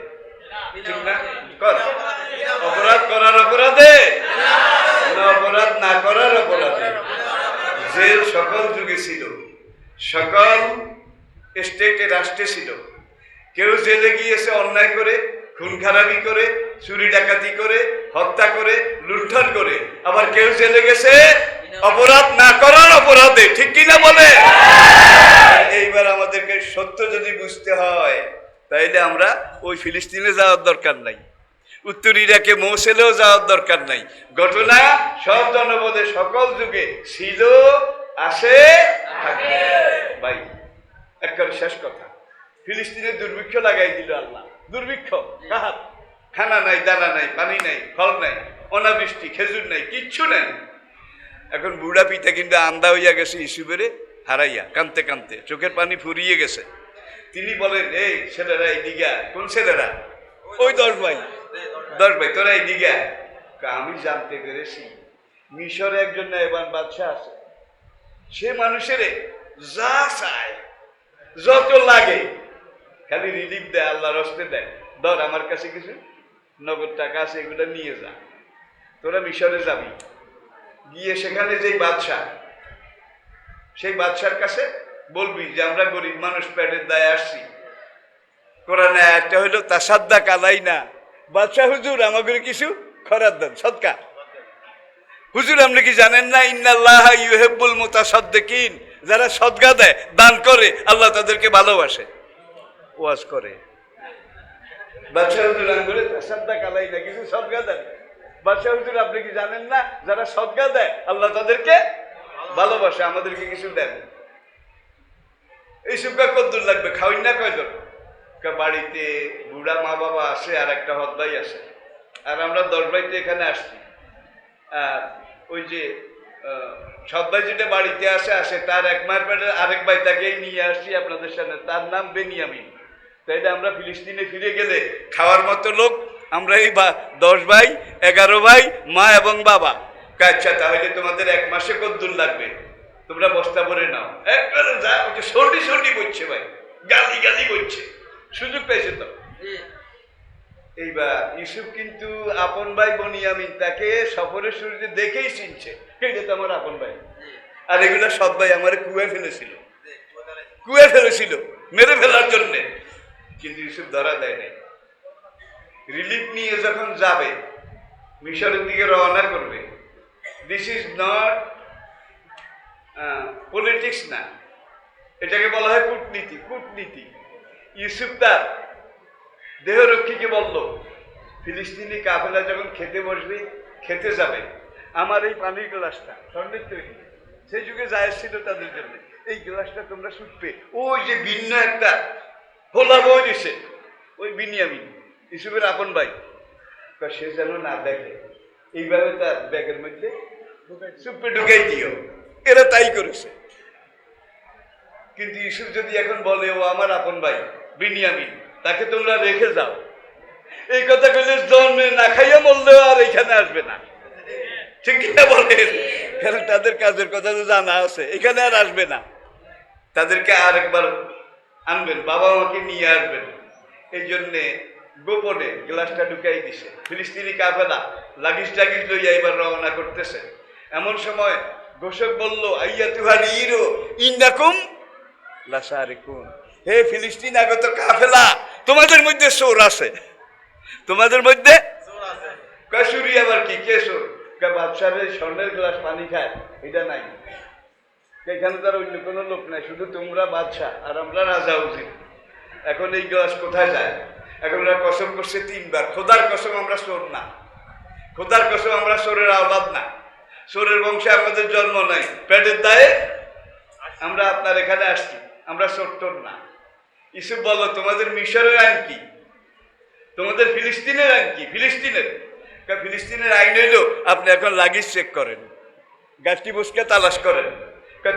ঠিক না? অপরাধ করার অপরাধে না অপরাধ না করার অপরাধে। জেল সকল যুগে ছিল, সকল স্টেটে রাষ্ট্রে ছিল। কেউ জেলে গিয়েছে অন্যায় করে, খুন খারাপি করে, চুরি ডাকাতি করে, হত্যা করে, লুণ্ঠন করে। আবার কেউ জেলে গেছে অপরাধ না করার অপরাধে, ঠিক কিনা বলে? এইবার আমাদেরকে সত্য যদি বুঝতে হয়, তাইলে আমরা ওই ফিলিস্তিনে যাওয়ার দরকার নাই, উত্তর ইরাকে মৌসেলেও যাওয়ার দরকার নাই। ঘটনা সব জনপদে সকল যুগে ছিল, আসে, থাকে। ভাই একবার শেষ কথা, ফিলিস্তিনে দুর্ভিক্ষ লাগাই দিল আল্লাহ। দুর্ভিক্ষ কাহাত, খানা নাই, দানা নাই, পানি নাই, ফল নাই, অনাবৃষ্টি, খেজুর নাই, কিচ্ছু নাই। এখন বুড়া পিতা কিন্তু আন্দা হইয়া গেছে ইসুফেরে হারাইয়া, কানতে কানতে চোখের পানি ফুরিয়ে গেছে। তিনি বলেন, এই ছেলেরা এই দিঘা, কোন ছেলেরা? ওই 10 ভাই, তোরা এই দিঘা। আমি জানতে পেরেছি মিশরে একজন নায়েবান বাদশাহ আছে, সে মানুষের যা চায় যত লাগে খালি রিলিফ দেয়, আল্লাহর হস্তে দেয়। ধর আমার কাছে কিছু নগদ টাকা আছে, এগুলো নিয়ে যা, তোরা মিশরে যাবি, গিয়ে সেখানে যেই বাদশাহ, সেই বাদশার কাছে বলবি যে আমরা গরিব মানুষ, পেটের দায়ে আসছি। কোরআনে একটা হইল তাসাদ্দাক আলাইনা, বাদশাহ হুজুর আমাকে কিছু খরাত দেন, সদকা। হুজুর আপনি কি জানেন না, ইন্নাল্লাহা ইউহিব্বুল মুতাসাদ্দিকিন, যারা সদকা দেয়, দান করে, আল্লাহ তাদেরকে ভালোবাসে। ওয়াজ করে বাদশাহ হুজুর আঙ্গুলে তাসাদ্দাক আলাইনা, কিছু সদকা দেন। বাদশাহ হুজুর আপনি কি জানেন না, যারা সদকা দেয় আল্লাহ তাদেরকে ভালোবাসে, আমাদেরকে কিছু দেন। এই সুখা কদ্দুর লাগবে, খাওয়াই না কয়জন? বাড়িতে বুড়া মা বাবা আছে, আর একটা হদ ভাই আছে, আর আমরা 10 ভাইতে এখানে আসছি। আর ওই যে সৎ ভাই যেটা বাড়িতে আসে তার এক মায়ের পেটের আরেক ভাই, তাকেই নিয়ে আসছি আপনাদের সামনে, তার নাম বেনিয়ামিন। তাইলে আমরা ফিলিস্তিনে ফিরে গেলে খাওয়ার মতো লোক আমরা এই 10 ভাই, 11 ভাই, মা এবং বাবা। আচ্ছা তাহলে তোমাদের 1 মাসে কদ্দুর লাগবে, তোমরা বস্তা ভরে নাও। একবারে যা সর্দি করছে ভাই, গালি করছে, সুযোগ পেয়েছে তো। এইবার ইউসুফ কিন্তু আপন ভাই বনিয়ামিন তাকে সফরের শুরুতে দেখেই চিনছে, এটা তো আমার আপন ভাই। আর এগুলো সৎ ভাই আমার কুয়ে ফেলেছিল মেরে ফেলার জন্যে, কিন্তু ইউসুফ ধরা দেয় নাই। রিলিফ নিয়ে যখন যাবে, মিশরের দিকে রওনা করবে, দিস ইজ নট পলিটিক্স না, এটাকে বলা হয় কূটনীতি। ইউসুফ তার দেহরক্ষীকে বলল, ফিলিস্তিনি কাফেলা যখন খেতে বসবে, খেতে যাবে, আমার এই পানির গ্লাসটা স্বর্ণের তৈরি, সেই যুগে জায়েজ ছিল তাদের জন্য। এই গ্লাসটা তোমরা ছুটবে, ওই যে ভিন্ন একটা খোলা বই দিছে, ওই বিনিয়ামিন ইউসুফের আপন ভাই, সে যেন না দেখে, এইভাবে তার ব্যাগের মধ্যে চুপে ঢুকাই দিও। এরা তাই করেছে। কিন্তু ইউসুফ যদি এখন বলে ও আমার আপন ভাই বিনিয়ামিন, তাকে তোমরা রেখে যাও, এই কথা কইলে জন্মে না খাইয়া মরলেও আর এখানে আসবে না, ঠিক কিনা বলেন? কারণ তাদের কাজের কথা তো জানা আছে, এখানে আর আসবে না। তাদেরকে আর একবার আনবেন, বাবা মাকে নিয়ে আসবেন। এই জন্যে গোপনে গ্লাসটা ঢুকাই দিছে। ফিলিস্তিনি কাফেলা লাগিস টাগিস লইয়া এবার রওনা করতেছে। এমন সময় ঘোষক বলল, আইয়া তুহার ইরো ইন্দাকুম লাসারিকুন, হে ফিলিস্তিন আগত কাফেলা, তোমাদের মধ্যে চোর আছে, তোমাদের মধ্যে চুরি। আবার কি, কে চোর? বাদশাহের স্বর্ণের গ্লাস পানি খায়, এটা নাই এখানে, তার অন্য কোনো লোক নাই, শুধু তোমরা বাদশাহ আর আমরা রাজা উজির। এখন এই গ্লাস কোথায় যায়? এখন ওরা কসম করছে 3 বার, খোদার কসম আমরা চোর না, খোদার কসম আমরা চোরের আওলাদ না, চোরের বংশে আমাদের জন্ম নাই, পেটের দায়ে আমরা আপনার এখানে আসছি, আমরা চোর টোর না। ইউসুফ বলল, তোমাদের মিশরের আইন কি? তোমাদের ফিলিস্তিনের আইন কি? ফিলিস্তিনের আইন হইল আপনি এখন লাগেজ চেক করেন, গাছটি বসকে তালাশ করেন।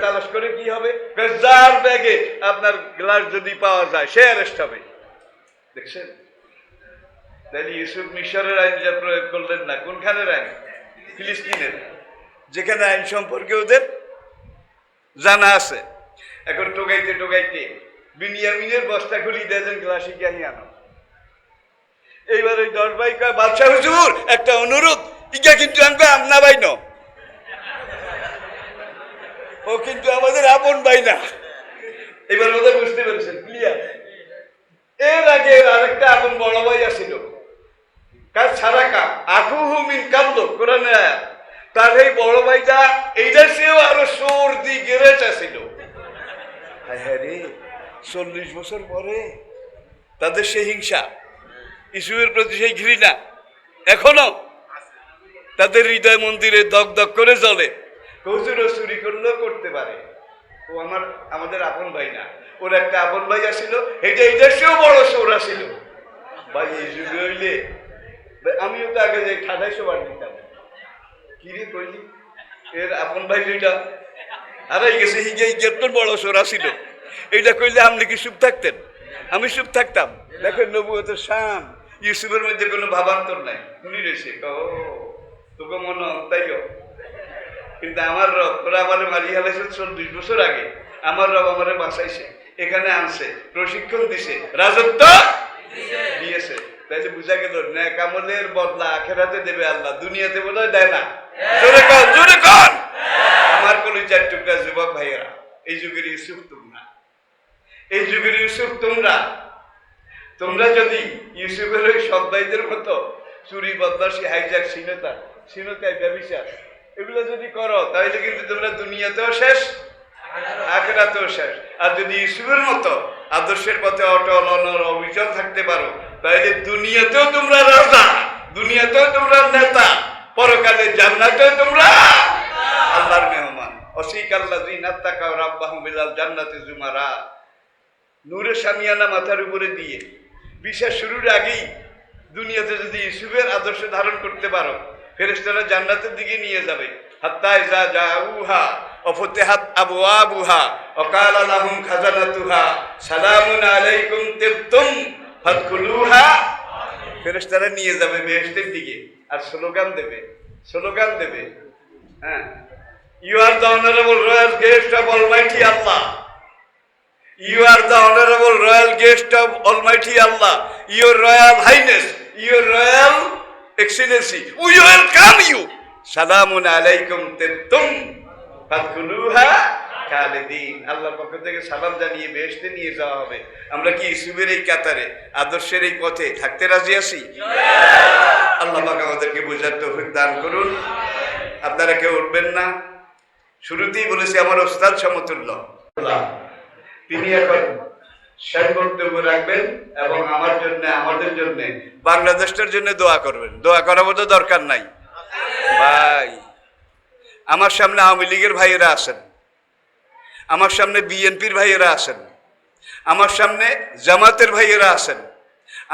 তালাশ করে কি হবে? যার ব্যাগে আপনার গ্লাস যদি পাওয়া যায় সে অ্যারেস্ট হবে। দেখছেন? তাহলে ইউসুফ মিশরের আইন যা প্রয়োগ করলেন না, কোনখানের আইন? ফিলিস্তিনের, যেখানে আইন সম্পর্কে ওদের জানা আছে। এখন টোকাইতে টোকাইতে বিনিয়ামিনের বস্তা খুলি দিয়েছেন, গ্লাসে গিয়ে আনো। এইবার ওই 10 ভাই কয়, বাদশাহ হুজুর একটা অনুরোধ, ইটা কিন্তু আমাকে আমনা ভাই ন, ও কিন্তু আমাদের আপন ভাই না। এবার ওদের বুঝতে পেরেছেন, ক্লিয়ার। এর আগে আরেকটা আপন বড় ভাই আসিল, কাজ ছাড়া কা আকুহু মিন কাবল, কোরআনে আয়াত। তার এই বড় ভাইটা এইটা সেও আরো সর্দি গেরেট আসিল। হ্যাঁ রে, 40 বছর পরে তাদের সেই হিংসা, ইসুফের প্রতি সেই ঘৃণা এখনো তাদের হৃদয় মন্দিরে দগ দগ করে জ্বলে। হুজুরও চুরি করলেও করতে পারে, ও আমাদের আপন ভাই না। ওর একটা আপন ভাই আসিল, এইটা সেও বড় চোর আসিল। ভাই এই যুগে হইলে আমিও তো আগে যে 2800 বার দিতাম, কি রে কইলি এর আপন ভাই যেটা হারাই গেছে, হিগের বড় চোর আসিল, এইটা কইলে আপনি কি চুপ থাকতেন? আমি চুপ থাকতাম? দেখেন নবুয়তের শান, ইউসুফের মধ্যে কোনো ভাবান্তর নাই, উনি রয়েছে তোকে মনে তাইও। কিন্তু আমার রব, ওরা আমার মারি হালাইছে 40 বছর আগে, আমার রব আমারে বাঁচাইছে, এখানে আনছে, প্রশিক্ষণ দিছে, রাজত্ব দিয়েছে। তাইলে বুঝা গেল ন্যাক আমলের বদলা আখেরাতে দেবে আল্লাহ, দুনিয়াতে বোধহয় দেয় না। জোরে কর, জোরে কর। আমার কলিজার টুকরা যুবক ভাইয়েরা, এই যুগের ইউসুফ তোমরা, এই যুগের ইউসুফ তোমরা। তোমরা যদি ইউসুফের ওই সৎ ভাইদের মতো চুরি, বদমাশি, হাইজ্যাক, সিনতায় ব্যভিচার এগুলো যদি করো, তাহলে কিন্তু তোমরা দুনিয়াতেও শেষ, আখিরাতেও শেষ। আর যদি ইউসুফের মতো আদর্শের পথে অটল অনড় অবিচল থাকতে পারো, তাহলে দুনিয়াতেও তোমরা রাজা, দুনিয়াতেও তোমরা নেতা, পরকালে জান্নাতেও তোমরা আল্লাহর মেহমান। অসিকাল্লাযিনা তাকাউ রাব্বাহুম বিলাল জান্নাতি যুমারা, নূরের শামিয়ানা মাথার উপরে দিয়ে বিশেষ শুরুর আগেই দুনিয়াতে যদি ইউসুফের আদর্শ ধারণ করতে পারো, ফেরেশতারা জান্নাতের দিকে নিয়ে যাবে। হাত্তা ইযা জাউহা ওয়া ফুতিহাত আবওয়াবুহা ওয়া ক্বালা লাহুম খাজানাতুহা সালামুন আলাইকুম তিবতুম ফাদখুলুহা। ফেরেশতারা নিয়ে যাবে বেহেশতের দিকে, আর স্লোগান দেবে, হ্যাঁ, you are the honourable royal guest of almighty আল্লাহ, you are the honorable royal guest of Almighty Allah, your royal highness, your royal excellency, we welcome you, salamun alaykum tibtum fadkhuluha khalidin। আল্লাহর পক্ষ থেকে সালাম জানিয়ে বেহেশতে নিয়ে যাওয়া হবে। আমরা কি ইউসুফের এই কাতারে, আদর্শের এই পথে থাকতে রাজি আছি? আল্লাহ পাক আমাদেরকে বোঝার তৌফিক দান করুন। আপনারা কেউ উঠবেন না, শুরুতেই বলেছি আমার ওস্তাদ সমতুল্য, তিনি এখন শেষ বক্তব্য রাখবেন এবং আমার জন্য, আমাদের জন্য, বাংলাদেশের জন্য দোয়া করবেন। দোয়া করার মতো দরকার নাই ভাই, আমার সামনে আওয়ামী লীগের ভাইয়েরা আছেন, আমার সামনে বিএনপির ভাইয়েরা আছেন, আমার সামনে জামাতের ভাইয়েরা আছেন,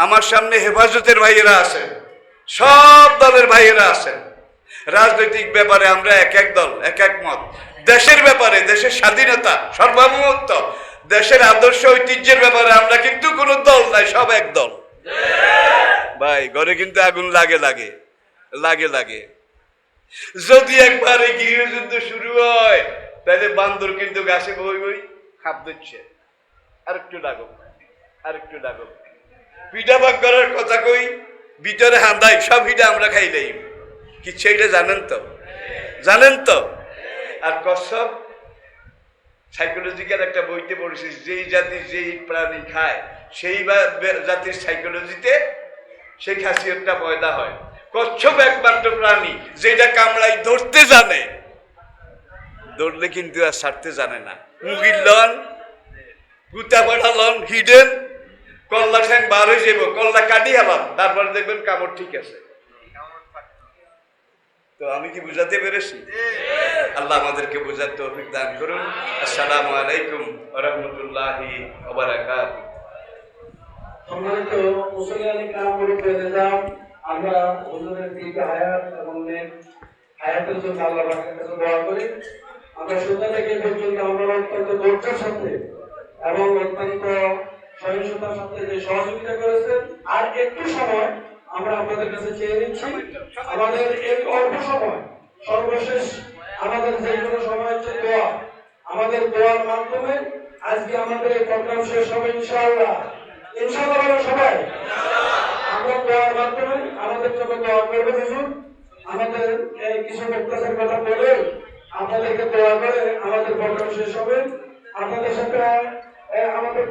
আমার সামনে হেফাজতের ভাইয়েরা আছেন, সব দলের ভাইয়েরা আছেন। রাজনৈতিক ব্যাপারে আমরা এক এক দল, এক এক মত। দেশের ব্যাপারে, দেশের স্বাধীনতা, সার্বভৌমত্ব, দেশের আদর্শ ঐতিহ্যের ব্যাপারে আমরা কিন্তু কোনো দল নাই, সব এক দল। ভাই ঘরে কিন্তু আগুন লাগে লাগে লাগে লাগে। যদি একবার এই গৃহযুদ্ধ শুরু হয় তাহলে বান্দর কিন্তু গাছে বই বই খাপ দিচ্ছে। আরেকটু লাগো, আরেকটু লাগো। পিঠা ভাগ করার কথা কই, ভিতরে হান্দাই সব পিঠা আমরা খাইলেই কিচ্ছু। এটা জানেন তো, জানেন তো। আর কসব সাইকোলজিক্যাল একটা বইতে পড়েছি, যেই জাতি যেই প্রাণী খায় সেই জাতির সাইকোলজিতে সেই খাসিয়তটা পয়দা হয়। কচ্ছপ একমাত্র প্রাণী যেটা কামড়াই ধরতে জানে, ধরলে কিন্তু আর ছাড়তে জানে না। মুগির লন, গুতা পাড়া লন, হিডেন কল্লা ঠ্যাং বার হয়ে যাব, কল্লা কাটি হালাম, তারপরে দেখবেন কামড় ঠিক আছে। তো আমি কি বুঝাতে পেরেছি? আল্লাহ আমাদেরকে বোঝার তৌফিক দান করুন। আসসালামু আলাইকুম ওয়া রাহমাতুল্লাহি ওয়া বারাকাতুহু। সম্মানিত মুসলিয়ানি কাম মুরব্বী নিজাম, আমরা হুজুরের দীর্ঘ হায়াত এবং নেক হায়াতের জন্য আল্লাহ পাকের কাছে দোয়া করি। আমরা শুরু থেকে পর্যন্ত আমরা অত্যন্ত ধৈর্যের সাথে এবং অত্যন্ত সহিষ্ণুতার সাথে যে সহযোগিতা করেছেন, আর একটু সময় আমরা আপনাদের কাছে চেয়ে নিচ্ছি। আমাদের এই অল্প সময়, সর্বশেষ আমাদের যে কোনো সময় হচ্ছে দোয়া। আমাদের দোয়ার মাধ্যমে আজকে আমাদের এই প্রোগ্রাম শেষ হবে ইনশাআল্লাহ। ইনশাআল্লাহ বলো সবাই। আমরা দোয়ার মাধ্যমে আমাদের জন্য দোয়া করবে হুজুর। আমাদের এই কিছু বক্তব্যের কথা বলে আপনাদেরকে দোয়া করে আমাদের প্রোগ্রাম শেষ হবে। আপনাদের সাথে আমাদের